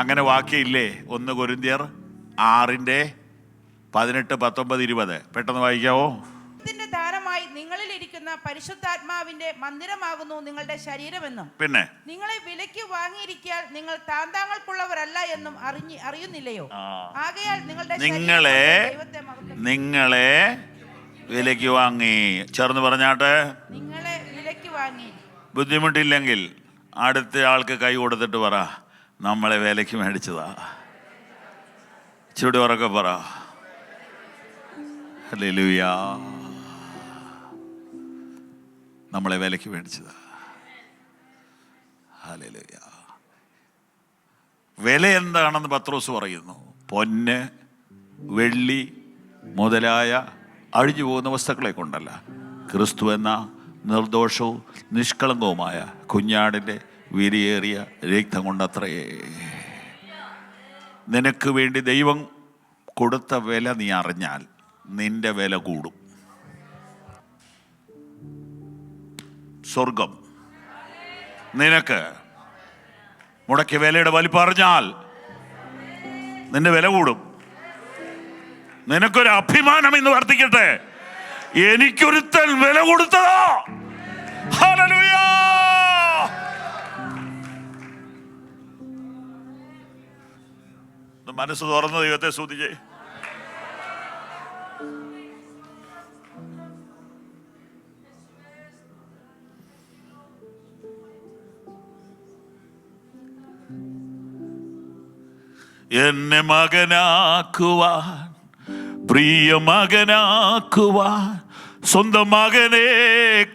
അങ്ങനെ വാക്യമില്ലേ? 1 കൊരിന്ത്യർ 6:18-19-20. പെട്ടെന്ന് വായിക്കാവോ? ദാനമായി നിങ്ങളിൽ ഇരിക്കുന്ന പരിശുദ്ധാത്മാവിന്റെ മന്ദിരമാകുന്നു നിങ്ങളുടെ ശരീരമെന്നും പിന്നെ നിങ്ങളെ വിലയ്ക്ക് വാങ്ങിയിരിക്കാൻ നിങ്ങൾ താന്താങ്ങൾക്കുള്ളവരല്ല എന്നും അറിയുന്നില്ലയോ? ആകയാൽ നിങ്ങളെ വിലയ്ക്ക് വാങ്ങി. ചേർന്ന് പറഞ്ഞാട്ടെ, നിങ്ങളെ വിലയ്ക്ക് വാങ്ങി. ബുദ്ധിമുട്ടില്ലെങ്കിൽ അടുത്ത ആൾക്ക് കൈ കൊടുത്തിട്ട് പറ, നമ്മളെ വിലയ്ക്ക് മേടിച്ചതാ. ചുടി ഉറക്കെ പറ, ഹല്ലേലൂയ, നമ്മളെ വിലയ്ക്ക് മേടിച്ചതാ. ഹല്ലേലൂയ. വില എന്താണെന്ന് പത്രോസ് പറയുന്നു. പൊന്ന്, വെള്ളി മുതലായ അഴിഞ്ഞു പോകുന്ന വസ്തുക്കളെ കൊണ്ടല്ല, ക്രിസ്തു എന്ന നിർദോഷവും നിഷ്കളങ്കവുമായ കുഞ്ഞാടിൻ്റെ വിലയേറിയ രക്തം കൊണ്ടത്രയേ. നിനക്ക് വേണ്ടി ദൈവം കൊടുത്ത വില നീ അറിഞ്ഞാൽ നിന്റെ വില കൂടും. സ്വർഗം നിനക്ക് മുടക്കിയ വിലയുടെ വലിപ്പം അറിഞ്ഞാൽ നിന്റെ വില കൂടും. നിനക്കൊരു അഭിമാനം ഇന്ന് വർദ്ധിക്കട്ടെ, എനിക്കൊരുത്തൻ വില കൊടുത്തതാ. ഹല്ലേലൂയ. മനസ്സ് തുറന്ന ദൈവത്തെ സ്തുതിച്ചേ. എന്നെ മകനാക്കുവാൻ, പ്രിയ മകനാക്കുവാൻ സ്വന്തം മകനെ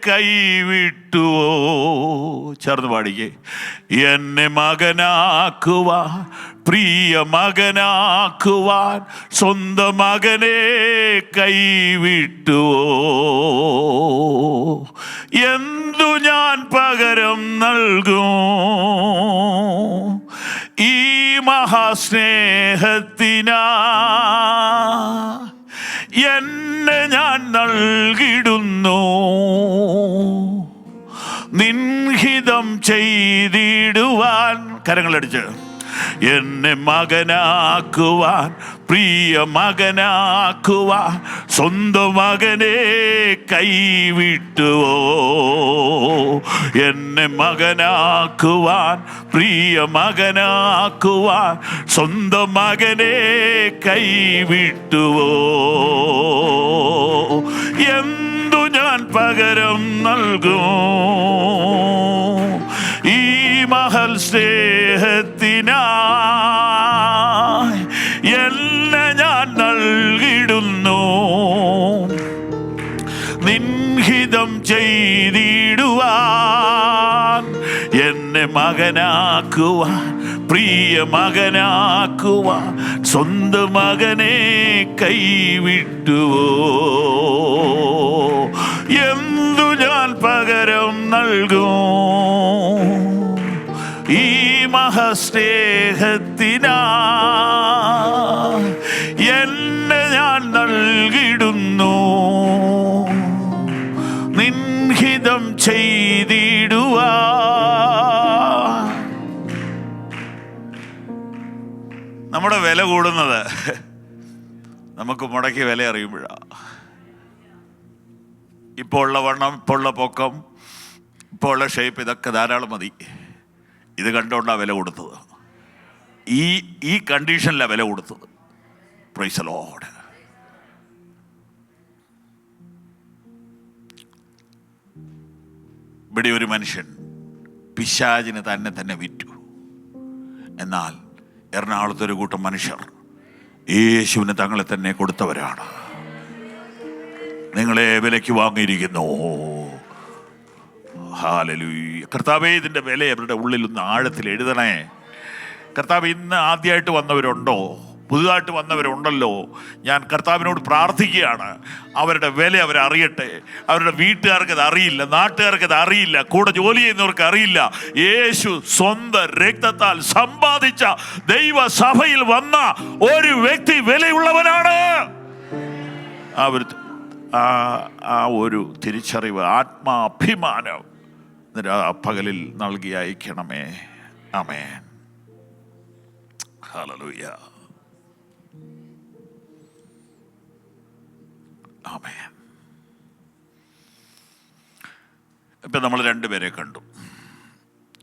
കൈവിട്ടുവോ? ചേർന്ന് പാടിക്കേ. എന്നെ മകനാക്കുവാൻ, പ്രിയ മകനാക്കുവാൻ സ്വന്തം മകനെ കൈവിട്ടുവോ? എന്തു ഞാൻ പകരം നൽകും ഈ മഹാസ്നേഹത്തിനാ? എന്നെ ഞാൻ നൽകിടുന്നു നിൻഹിതം ചെയ്തിടുവാൻ. കരങ്ങളടിച്ച്. എന്നെ മകനാക്കുവാൻ, പ്രിയ മകനാക്കുവാൻ സ്വന്തം മകനെ കൈവിട്ടുവോ? എന്നെ മകനാക്കുവാൻ, പ്രിയ മകനാക്കുവാൻ സ്വന്തം മകനെ കൈവിട്ടുവോ? എന്തു ഞാൻ പകരം നൽകും ഈ മഹൽ സ്നേഹത്തിനായി? എന്നെ ഞാൻ നൽകിടുന്നു നിൻഹിതം ചെയ്തിടുവാൻ. എന്നെ മകനാക്കുവാൻ, പ്രിയ മകനാക്കുവാൻ സ്വന്തം മകനെ കൈവിട്ടുവോ? എന്തു ഞാൻ പകരം നൽകും ഈ മഹാസ്നേഹത്തിനാ? എന്നെ ഞാൻ നൽകിടുന്നു നിൻഹിതം ചെയ്തിടുവാ. നമ്മുടെ വില കൂടുന്നത് നമുക്ക് മുടക്കി വില അറിയുമ്പോഴാണ്. ഇപ്പോൾ ഉള്ള വണ്ണം, ഇപ്പോൾ ഉള്ള പൊക്കം, ഇപ്പോൾ ഉള്ള ഷേപ്പ്, ഇതൊക്കെ ധാരാളം മതി. ഇത് കണ്ടുകൊണ്ടാണ് വില കൊടുത്തത്. ഈ കണ്ടീഷനിലാണ് വില കൊടുത്തത്. Price the Lord. ഇവിടെ ഒരു മനുഷ്യൻ പിശാചിന് തന്നെ വിറ്റു. എന്നാൽ എറണാകുളത്ത് ഒരു കൂട്ടം മനുഷ്യർ യേശുവിന് തങ്ങളെ തന്നെ കൊടുത്തവരാണ്. നിങ്ങളെ വിലയ്ക്ക് വാങ്ങിയിരിക്കുന്നു. ഹല്ലേലൂയ. കർത്താവേ, ഇതിൻ്റെ വില അവരുടെ ഉള്ളിൽ ഒന്ന് ആഴത്തിൽ എഴുതണേ. കർത്താവ്, ഇന്ന് ആദ്യമായിട്ട് വന്നവരുണ്ടോ, പുതുതായിട്ട് വന്നവരുണ്ടല്ലോ, ഞാൻ കർത്താവിനോട് പ്രാർത്ഥിക്കുകയാണ്. അവരുടെ വില അവരറിയട്ടെ. അവരുടെ വീട്ടുകാർക്കത് അറിയില്ല, നാട്ടുകാർക്കത് അറിയില്ല, കൂടെ ജോലി ചെയ്യുന്നവർക്ക് അറിയില്ല. യേശു സ്വന്തം രക്തത്താൽ സമ്പാദിച്ച ദൈവസഭയിൽ വന്ന ഒരു വ്യക്തി വിലയുള്ളവനാണ്. ആ ഒരു തിരിച്ചറിവ്, ആത്മാഭിമാനം പകലിൽ നൽകി അയക്കണമേ. ആമേൻ. ഹല്ലേലൂയ. ആമേൻ. ഇപ്പം നമ്മൾ രണ്ടുപേരെ കണ്ടു.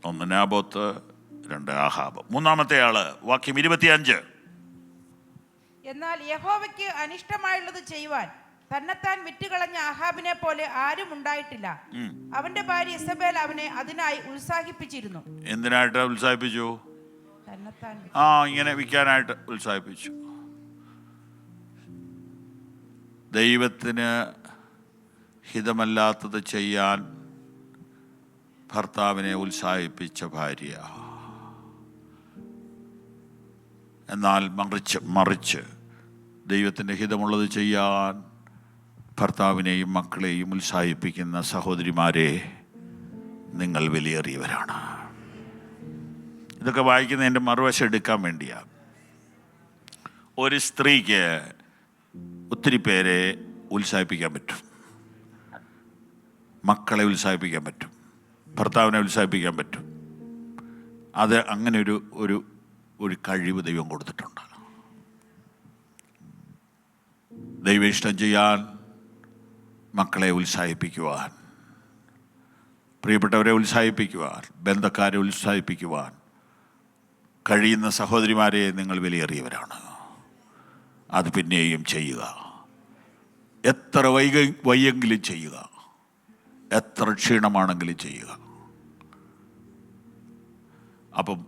ഒന്ന് നാബോത്ത്, രണ്ട് ആഹാബ്. മൂന്നാമത്തെ ആള് വാക്യം 25. എന്നാൽ യഹോവയ്ക്ക് അനിഷ്ടമായുള്ളത് ചെയ്യുവാൻ തന്നെത്താൻ വിറ്റുകളഞ്ഞ ആഹാബിനെ പോലെ ആരും ഉണ്ടായിട്ടില്ല. അവന്റെ ഭാര്യ ഇസബേൽ അവനെ അതിനായി ഉത്സാഹിപ്പിച്ചിരുന്നു. എന്തിനായിട്ട് ഉത്സാഹിപ്പിച്ചു? ഇങ്ങനെ വിൽക്കാനായിട്ട് ഉത്സാഹിപ്പിച്ചു. ദൈവത്തിന് ഹിതമല്ലാത്തത് ചെയ്യാൻ ഭർത്താവിനെ ഉത്സാഹിപ്പിച്ച ഭാര്യ. എന്നാൽ മറിച്ച് ദൈവത്തിൻ്റെ ഹിതമുള്ളത് ചെയ്യാൻ ഭർത്താവിനെയും മക്കളെയും ഉത്സാഹിപ്പിക്കുന്ന സഹോദരിമാരെ, നിങ്ങൾ വിലയേറിയവരാണ്. ഇതൊക്കെ വായിക്കുന്നതിൻ്റെ മറുവശം എടുക്കാൻ വേണ്ടിയാണ്. ഒരു സ്ത്രീക്ക് ഒത്തിരി പേരെ ഉത്സാഹിപ്പിക്കാൻ പറ്റും. മക്കളെ ഉത്സാഹിപ്പിക്കാൻ പറ്റും, ഭർത്താവിനെ ഉത്സാഹിപ്പിക്കാൻ പറ്റും. അത് അങ്ങനെ ഒരു കഴിവ് ദൈവം കൊടുത്തിട്ടുണ്ട്. ദൈവ ഇഷ്ടം ചെയ്യാൻ, മക്കളെ ഉത്സാഹിപ്പിക്കുവാൻ, പ്രിയപ്പെട്ടവരെ ഉത്സാഹിപ്പിക്കുവാൻ, ബന്ധക്കാരെ ഉത്സാഹിപ്പിക്കുവാൻ കഴിയുന്ന സഹോദരിമാരെ നിങ്ങൾ വിലയേറിയവരാണ്. അത് പിന്നെയും ചെയ്യുക. എത്ര വയ്യെങ്കിലും ചെയ്യുക, എത്ര ക്ഷീണമാണെങ്കിലും ചെയ്യുക. അപ്പം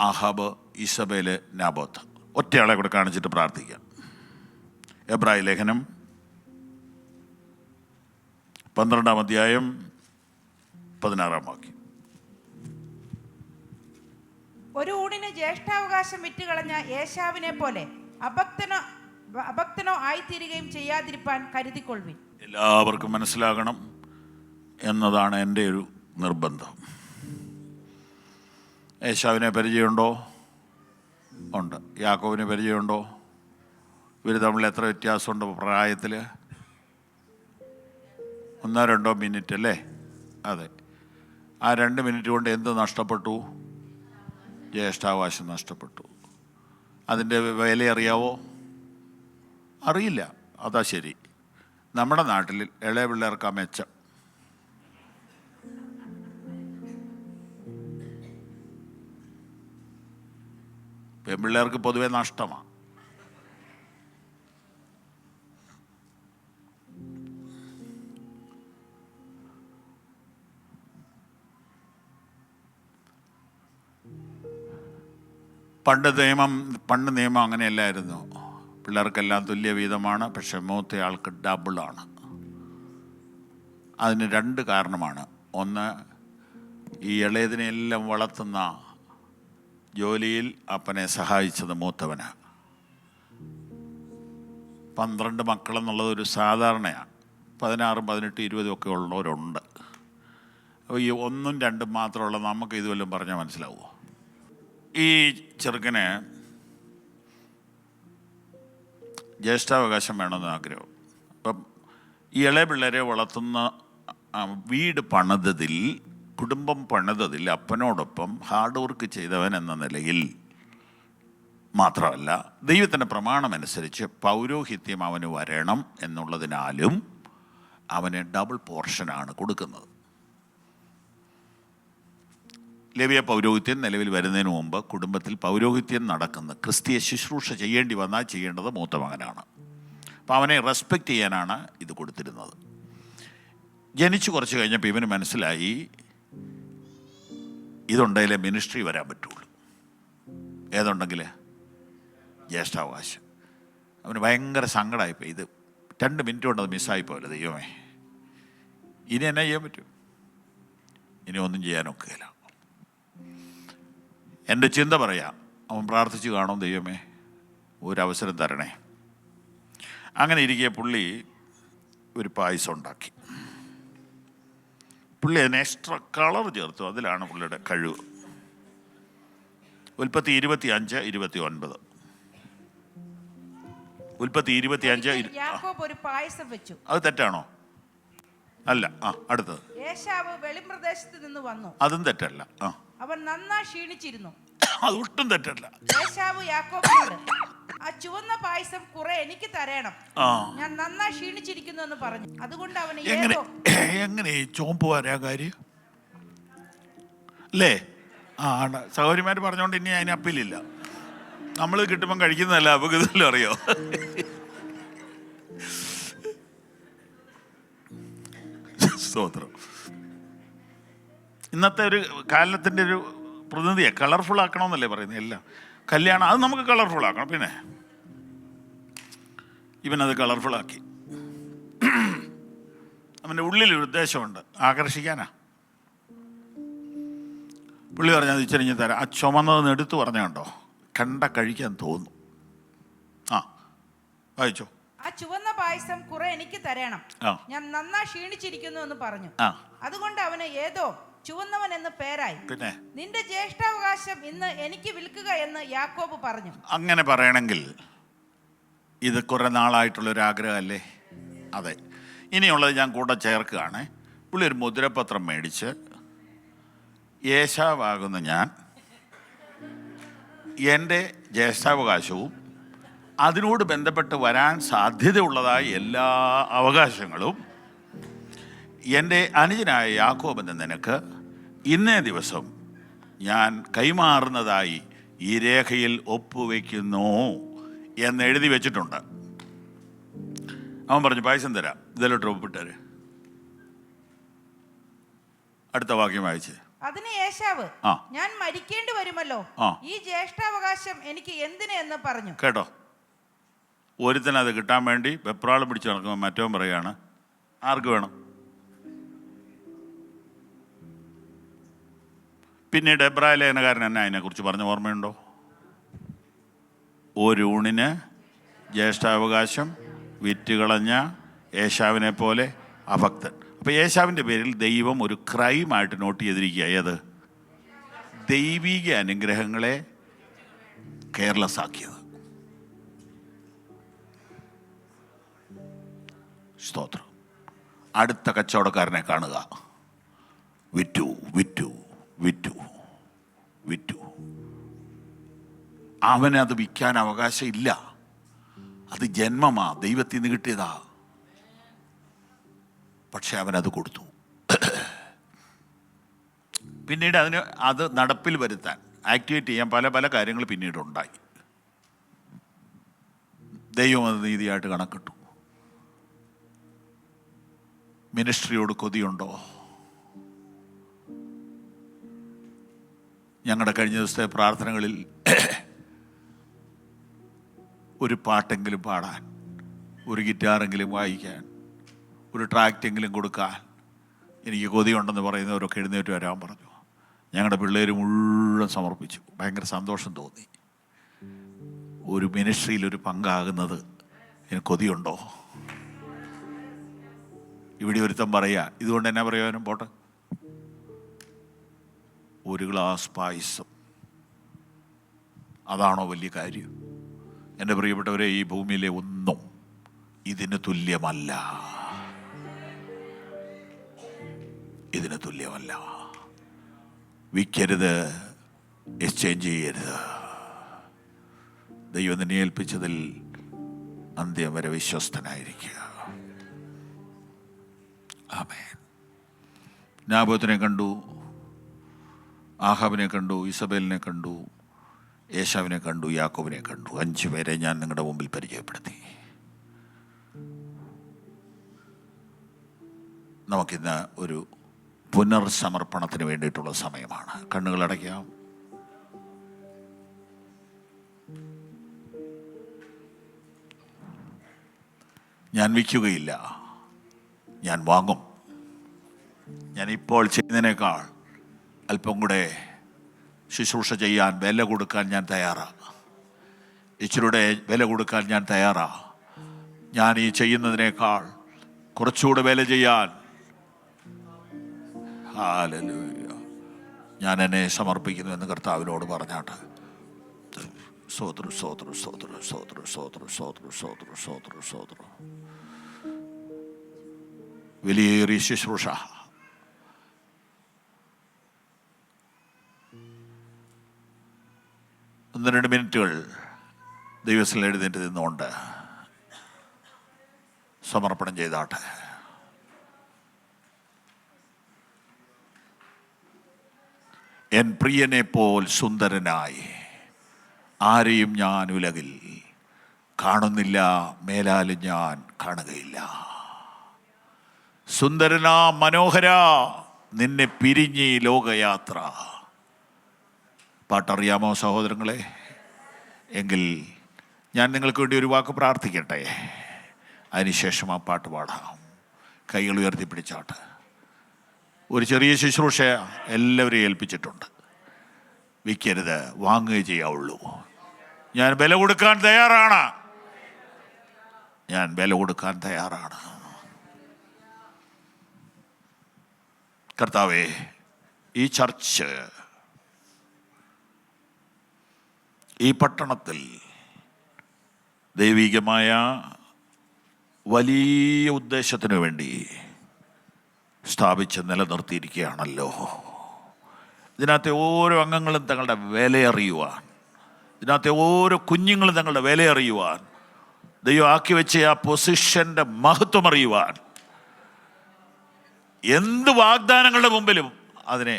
ആഹാബ്, ഇസബേല്, നാബോത്ത്, ഒറ്റയാളെ കൂടെ കാണിച്ചിട്ട് പ്രാർത്ഥിക്കാം. എബ്രായ ലേഖനം 12-ാം അധ്യായം 16-ാം വാക്യം. ഒരു ഊണിന് ജ്യേഷ്ഠാവകാശം വിറ്റുകളഞ്ഞ ഏശാവിനെ പോലെ അഭക്തനോ ആയിത്തീരുകയും ചെയ്യാതിരിപ്പാൻ കരുതിക്കൊള്ളുവിൻ. എല്ലാവർക്കും മനസ്സിലാകണം എന്നതാണ് എൻ്റെ ഒരു നിർബന്ധം. ഏശാവിനെ പരിചയമുണ്ടോ? ഉണ്ട്. യാക്കോബിനെ പരിചയമുണ്ടോ? ഇവർ തമ്മിൽ എത്ര വ്യത്യാസമുണ്ട് പ്രായത്തിൽ? 1-2 മിനിറ്റ് അല്ലേ? അതെ. ആ 2 മിനിറ്റ് കൊണ്ട് എന്ത് നഷ്ടപ്പെട്ടു? ജ്യേഷ്ഠാവകാശം നഷ്ടപ്പെട്ടു. അതിൻ്റെ വില അറിയാവോ? അറിയില്ല. അതാ ശരി. നമ്മുടെ നാട്ടിൽ ഇളയ പിള്ളേർക്കാ മെച്ചം. പെൺപിള്ളേർക്ക് പൊതുവെ നഷ്ടമാണ്. പണ്ട് നിയമം അങ്ങനെയല്ലായിരുന്നു. പിള്ളേർക്കെല്ലാം തുല്യ വീതമാണ്, പക്ഷെ മൂത്തയാൾക്ക് ഡബിളാണ്. അതിന് 2 കാരണമാണ്. ഒന്ന്, ഈ ഇളയതിനെല്ലാം വളർത്തുന്ന ജോലിയിൽ അപ്പനെ സഹായിച്ചത് മൂത്തവനാണ്. 12 മക്കളെന്നുള്ളത് ഒരു സാധാരണയാണ്. 16, 18, 20 ഒക്കെ ഉള്ളവരുണ്ട്. അപ്പോൾ ഈ 1, 2 മാത്രമുള്ള നമുക്ക് ഇത് വല്ലതും പറഞ്ഞാൽ മനസ്സിലാവുമോ? ഈ ചെറുക്കന് ജ്യേഷ്ഠാവകാശം വേണമെന്ന് ആഗ്രഹം. അപ്പം ഈ ഇളയ പിള്ളേരെ വളർത്തുന്ന വീട് പണിതതിൽ, കുടുംബം പണിതതിൽ അപ്പനോടൊപ്പം ഹാർഡ് വർക്ക് ചെയ്തവൻ എന്ന നിലയിൽ മാത്രമല്ല, ദൈവത്തിൻ്റെ പ്രമാണമനുസരിച്ച് പൗരോഹിത്യം അവന് വരണം എന്നുള്ളതിനാലും അവന് ഡബിൾ പോർഷനാണ് കൊടുക്കുന്നത്. ലേവ്യ പൗരോഹിത്യം നിലവിൽ വരുന്നതിന് മുമ്പ് കുടുംബത്തിൽ പൗരോഹിത്യം നടക്കുന്ന ക്രിസ്തീയ ശുശ്രൂഷ ചെയ്യേണ്ടി വന്നാൽ ചെയ്യേണ്ടത് മൂത്ത മകനാണ്. അപ്പോൾ അവനെ റെസ്പെക്റ്റ് ചെയ്യാനാണ് ഇത് കൊടുത്തിരുന്നത്. ജനിച്ചു കുറച്ച് കഴിഞ്ഞപ്പോൾ ഇവന് മനസ്സിലായി ഇതുണ്ടെങ്കിലേ മിനിസ്ട്രി വരാൻ പറ്റുള്ളൂ. ഏതുണ്ടെങ്കിൽ ജ്യേഷ്ഠാവകാശം. അവന് ഭയങ്കര സങ്കടമായിപ്പോയി. ഇത് 2 മിനിറ്റ് കൊണ്ട് അത് മിസ്സായിപ്പോയല്ലോ. ദൈവമേ, ഇനി എന്നാ ചെയ്യാൻ പറ്റും? ഇനി ഒന്നും ചെയ്യാനൊക്കെയില്ല. എൻ്റെ ചിന്ത പറയാം, അവൻ പ്രാർത്ഥിച്ച് കാണും, ദൈവമേ ഒരവസരം തരണേ. അങ്ങനെ ഇരിക്കെ പുള്ളി ഒരു പായസം ഉണ്ടാക്കി. പുള്ളി അതിന് എക്സ്ട്രാ കളർ ചേർത്തു. അതിലാണ് പുള്ളിയുടെ കഴിവ്. ഉൽപ്പത്തി 25, 29. ഉൽപ്പത്തി 25. യാക്കോബ് ഒരു പായസം വെച്ചു. അത് തെറ്റാണോ? അല്ല. അടുത്തത്. ഏശാവ് വെളിമ്പ്രദേശത്ത് നിന്ന് വന്നു. അതും തെറ്റല്ല. അവൻ നന്നായി ക്ഷീണിച്ചിരുന്നു. അതൊട്ടും തെറ്റല്ല. ഏശാവ് യാക്കോബിനോട്, ആ ചുവന്ന പായസം കുറെ എനിക്ക് തരണം, ഞാൻ നന്നായി ക്ഷീണിച്ചിരിക്കുന്നു എന്ന് പറഞ്ഞു. അതുകൊണ്ട് അവന് എങ്ങനെ ചോമ്പ് വരാ കാര്യം അല്ലേ? സഹോദരിമാര് പറഞ്ഞോണ്ട് ഇനി അതിന് അപ്പീലില്ല. നമ്മൾ കിട്ടുമ്പം കഴിക്കുന്നതല്ല, അപകടത്തിലും അറിയോ. സ്തോത്രം. ഇന്നത്തെ ഒരു കാലത്തിൻ്റെ ഒരു പ്രതിനിധിയാണ്. കളർഫുൾ ആക്കണമെന്നല്ലേ പറയുന്നത് എല്ലാം. കല്യാണം അത് നമുക്ക് കളർഫുൾ ആക്കണം. പിന്നെ ഇവനത് കളർഫുള്ളാക്കി. അവൻ്റെ ഉള്ളിലൊരു ഉദ്ദേശമുണ്ട്, ആകർഷിക്കാനാ. പുള്ളി പറഞ്ഞത് ഇച്ചിരിഞ്ഞ് തരാം. ആ ചുമന്നതെന്ന് എടുത്തു പറഞ്ഞുണ്ടോ, കണ്ട കഴിക്കാൻ തോന്നും. വായിച്ചോ. ആ ചുവന്ന പായസം കുറെ എനിക്ക് തരണം, ഞാൻ നന്നായി ക്ഷീണിച്ചിരിക്കുന്നു എന്ന് പറഞ്ഞു. അതുകൊണ്ട് അവന് ഏതോ ചുവന്നവൻ എന്ന് പേരായി. പിന്നെ നിന്റെ ജ്യേഷ്ഠാവകാശം ഇന്ന് എനിക്ക് വിൽക്കുക എന്ന് യാക്കോബ് പറഞ്ഞു. അങ്ങനെ പറയണമെങ്കിൽ ഇത് കുറെ നാളായിട്ടുള്ളൊരു ആഗ്രഹമല്ലേ? അതെ. ഇനിയുള്ളത് ഞാൻ കൂടെ ചേർക്കുകയാണ്. പുള്ളി ഒരു മുദ്രപത്രം മേടിച്ച്, ഏശാവാകുന്ന ഞാൻ എൻ്റെ ജ്യേഷ്ഠാവകാശവും അതിനോട് ബന്ധപ്പെട്ട് വരാൻ സാധ്യതയുള്ളതായ എല്ലാ അവകാശങ്ങളും എൻ്റെ അനുജനായ യാക്കോബിന് നിനക്ക് ഇന്നേ ദിവസം ഞാൻ കൈമാറുന്നതായി ഈ രേഖയിൽ ഒപ്പുവെക്കുന്നു എന്നെഴുതി വെച്ചിട്ടുണ്ട്. അവൻ പറഞ്ഞു, പായസം തരാം, ഇതിലോട്ട് ഒപ്പിട്ടര്. അടുത്ത വാക്യം വായിച്ച്. അതിന് ഏശാവ്, ഞാൻ മരിക്കേണ്ടി വരുമല്ലോ, ഈ ജ്യേഷ്ഠാവകാശം എനിക്ക് എന്തിന് എന്ന് പറഞ്ഞു. കേട്ടോ, ഒരുത്തനത് കിട്ടാൻ വേണ്ടി വെപ്രാളം പിടിച്ച് നടക്കുമ്പോൾ മറ്റവൻ പറയുകയാണ്, ആർക്ക് വേണം? പിന്നീട് എബ്രായ ലേഖനകാരൻ എന്നെ അതിനെക്കുറിച്ച് പറഞ്ഞ ഓർമ്മയുണ്ടോ? ഒരു ഊണിന് ജ്യേഷ്ഠാവകാശം വിറ്റുകളഞ്ഞ ഏശാവിനെ പോലെ അഭക്തൻ. അപ്പോൾ ഏശാവിൻ്റെ പേരിൽ ദൈവം ഒരു ക്രൈമായിട്ട് നോട്ട് ചെയ്തിരിക്കുക. ഏത്? ദൈവിക അനുഗ്രഹങ്ങളെ കെയർലെസ് ആക്കിയത്. സ്തോത്രം. അടുത്ത കച്ചവടക്കാരനെ കാണുക. വിറ്റു വിറ്റു വിറ്റു വിറ്റു. അവനത് വിൽക്കാൻ അവകാശം ഇല്ല. അത് ജന്മമാ, ദൈവത്തിൽ നിന്ന് കിട്ടിയതാ. പക്ഷെ അവനത് കൊടുത്തു. പിന്നീട് അത് നടപ്പിൽ വരുത്താൻ, ആക്ടിവേറ്റ് ചെയ്യാൻ പല പല കാര്യങ്ങൾ പിന്നീടുണ്ടായി. ദൈവം അത് നീതിയായിട്ട് കണക്കിട്ടു. മിനിസ്ട്രിയോട് കൊതിയുണ്ടോ? ഞങ്ങളുടെ കഴിഞ്ഞ ദിവസത്തെ പ്രാർത്ഥനകളിൽ ഒരു പാട്ടെങ്കിലും പാടാൻ, ഒരു ഗിറ്റാറെങ്കിലും വായിക്കാൻ, ഒരു ട്രാക്റ്റെങ്കിലും കൊടുക്കാൻ എനിക്ക് കൊതിയുണ്ടെന്ന് പറയുന്നവരൊക്കെ എഴുന്നേറ്റ് വരാൻ പറഞ്ഞു. ഞങ്ങളുടെ പിള്ളേർ മുഴുവൻ സമർപ്പിച്ചു. ഭയങ്കര സന്തോഷം തോന്നി. ഒരു മിനിസ്ട്രിയിൽ ഒരു പങ്കാകുന്നത് എനിക്ക് കൊതിയുണ്ടോ? ഇവിടെ ഒരുത്തം പറയുക, ഇതുകൊണ്ട് എന്നാ പ്രയോജനം? പോട്ടെ, ഒരു ഗ്ലാസ് പായസം, അതാണോ വലിയ കാര്യം? എൻ്റെ പ്രിയപ്പെട്ടവരെ, ഈ ഭൂമിയിലെ ഒന്നും ഇതിന് തുല്യമല്ല. ഇതിന് തുല്യമല്ല. വിൽക്കരുത്, എക്സ്ചേഞ്ച് ചെയ്യരുത്. ദൈവം നിന്നെ ഏൽപ്പിച്ചതിൽ അന്ത്യം വരെ വിശ്വസ്തനായിരിക്കുക. ആമേൻ. നാബോത്തിനെ കണ്ടു, ആഹാബിനെ കണ്ടു, ഇസബേലിനെ കണ്ടു, ഏശാവിനെ കണ്ടു, യാക്കോബിനെ കണ്ടു. 5 പേരെ ഞാൻ നിങ്ങളുടെ മുമ്പിൽ പരിചയപ്പെടുത്തി. നമുക്കിന്ന് ഒരു പുനർസമർപ്പണത്തിന് വേണ്ടിയിട്ടുള്ള സമയമാണ്. കണ്ണുകളടയ്ക്കാം. ഞാൻ വിൽക്കുകയില്ല, ഞാൻ വാങ്ങും. ഞാൻ ഇപ്പോൾ ചെയ്യുന്നതിനേക്കാൾ അല്പം കൂടെ ശുശ്രൂഷ ചെയ്യാൻ, വില കൊടുക്കാൻ ഞാൻ തയ്യാറാണ്. ഇച്ചിരൂടെ വില കൊടുക്കാൻ ഞാൻ തയ്യാറാണ്. ഞാൻ ഈ ചെയ്യുന്നതിനേക്കാൾ കുറച്ചുകൂടെ വില ചെയ്യാൻ, ഹല്ലേലൂയ, ഞാൻ എന്നെ സമർപ്പിക്കുന്നു എന്ന് കർത്താവിനോട് പറഞ്ഞാട്ട്. സ്തോത്രം, സ്തോത്രം, സ്തോത്രം, സ്തോത്രം, സ്തോത്രം, സ്തോത്രം, സ്തോത്രം, സ്തോത്രം, സ്തോത്രം. വിലയേറിയ ശുശ്രൂഷ. ഒന്ന് 2 മിനിറ്റുകൾ ദൈവത്തിൽ എഴുന്നേറ്റ് നിന്നുകൊണ്ട് സമർപ്പണം ചെയ്താട്ടെ. എൻ പ്രിയനെ പോൽ സുന്ദരനായി ആരെയും ഞാൻ ഉലകിൽ കാണുന്നില്ല, മേലാലും ഞാൻ കാണുകയില്ല. സുന്ദരനാ, മനോഹര, നിന്നെ പിരിഞ്ഞ് ലോകയാത്ര. പാട്ടറിയാമോ സഹോദരങ്ങളെ? എങ്കിൽ ഞാൻ നിങ്ങൾക്ക് വേണ്ടി ഒരു വാക്ക് പ്രാർത്ഥിക്കട്ടെ. അതിനുശേഷം ആ പാട്ട് പാടാം. കൈകൾ ഉയർത്തിപ്പിടിച്ചാട്ട്. ഒരു ചെറിയ ശുശ്രൂഷ എല്ലാവരെയും ഏൽപ്പിച്ചിട്ടുണ്ട്. വിൽക്കരുത്, വാങ്ങുകയേ ചെയ്യാവുള്ളൂ. ഞാൻ വില കൊടുക്കാൻ തയ്യാറാണ്. ഞാൻ വില കൊടുക്കാൻ തയ്യാറാണ്. കർത്താവേ, ഈ ചർച്ച് ഈ പട്ടണത്തിൽ ദൈവികമായ വലിയ ഉദ്ദേശത്തിനു വേണ്ടി സ്ഥാപിച്ച് നിലനിർത്തിയിരിക്കുകയാണല്ലോ. ഇതിനകത്തെ ഓരോ അംഗങ്ങളും തങ്ങളുടെ വിലയറിയുവാൻ, ഇതിനകത്തെ ഓരോ കുഞ്ഞുങ്ങളും തങ്ങളുടെ വിലയറിയുവാൻ, ദൈവം ആക്കി വെച്ച ആ പൊസിഷൻ്റെ മഹത്വം അറിയുവാൻ, എന്ത് വാഗ്ദാനങ്ങളുടെ മുമ്പിലും അതിനെ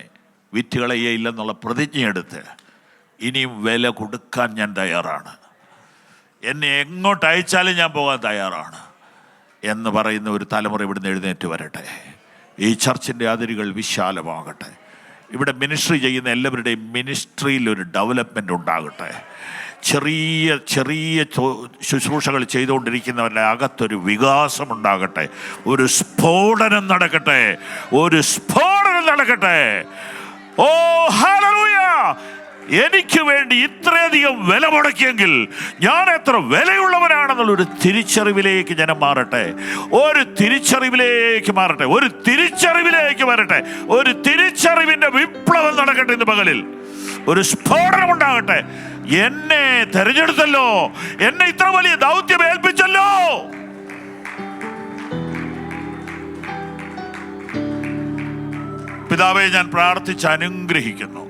വിറ്റുകളയില്ലെന്നുള്ള പ്രതിജ്ഞയെടുത്ത് ഇനിയും വില കൊടുക്കാൻ ഞാൻ തയ്യാറാണ്. എന്നെ എങ്ങോട്ട് അയച്ചാലും ഞാൻ പോകാൻ തയ്യാറാണ് എന്ന് പറയുന്ന ഒരു തലമുറ ഇവിടുന്ന് എഴുന്നേറ്റ് വരട്ടെ. ഈ ചർച്ചിൻ്റെ അതിരുകൾ വിശാലമാകട്ടെ. ഇവിടെ മിനിസ്ട്രി ചെയ്യുന്ന എല്ലാവരുടെയും മിനിസ്ട്രിയിൽ ഒരു ഡെവലപ്മെൻ്റ് ഉണ്ടാകട്ടെ. ചെറിയ ചെറിയ ശുശ്രൂഷകൾ ചെയ്തുകൊണ്ടിരിക്കുന്നവരുടെ അകത്തൊരു വികാസമുണ്ടാകട്ടെ. ഒരു സ്ഫോടനം നടക്കട്ടെ. ഒരു സ്ഫോടനം നടക്കട്ടെ. ഓ ഹല്ലേലൂയ! എനിക്ക് വേണ്ടി ഇത്രയധികം വില മുടക്കിയെങ്കിൽ ഞാൻ എത്ര വിലയുള്ളവനാണെന്നുള്ളൊരു തിരിച്ചറിവിലേക്ക് ജനം മാറട്ടെ. ഒരു തിരിച്ചറിവിലേക്ക് മാറട്ടെ. ഒരു തിരിച്ചറിവിലേക്ക് വരട്ടെ. ഒരു തിരിച്ചറിവിൻ്റെ വിപ്ലവം നടക്കട്ടെ. ഇന്ന് പകലിൽ ഒരു സ്ഫോടനം ഉണ്ടാകട്ടെ. എന്നെ തെരഞ്ഞെടുത്തല്ലോ, എന്നെ ഇത്ര വലിയ ദൗത്യം ഏൽപ്പിച്ചല്ലോ. പിതാവേ, ഞാൻ പ്രാർത്ഥിച്ച് അനുഗ്രഹിക്കുന്നു.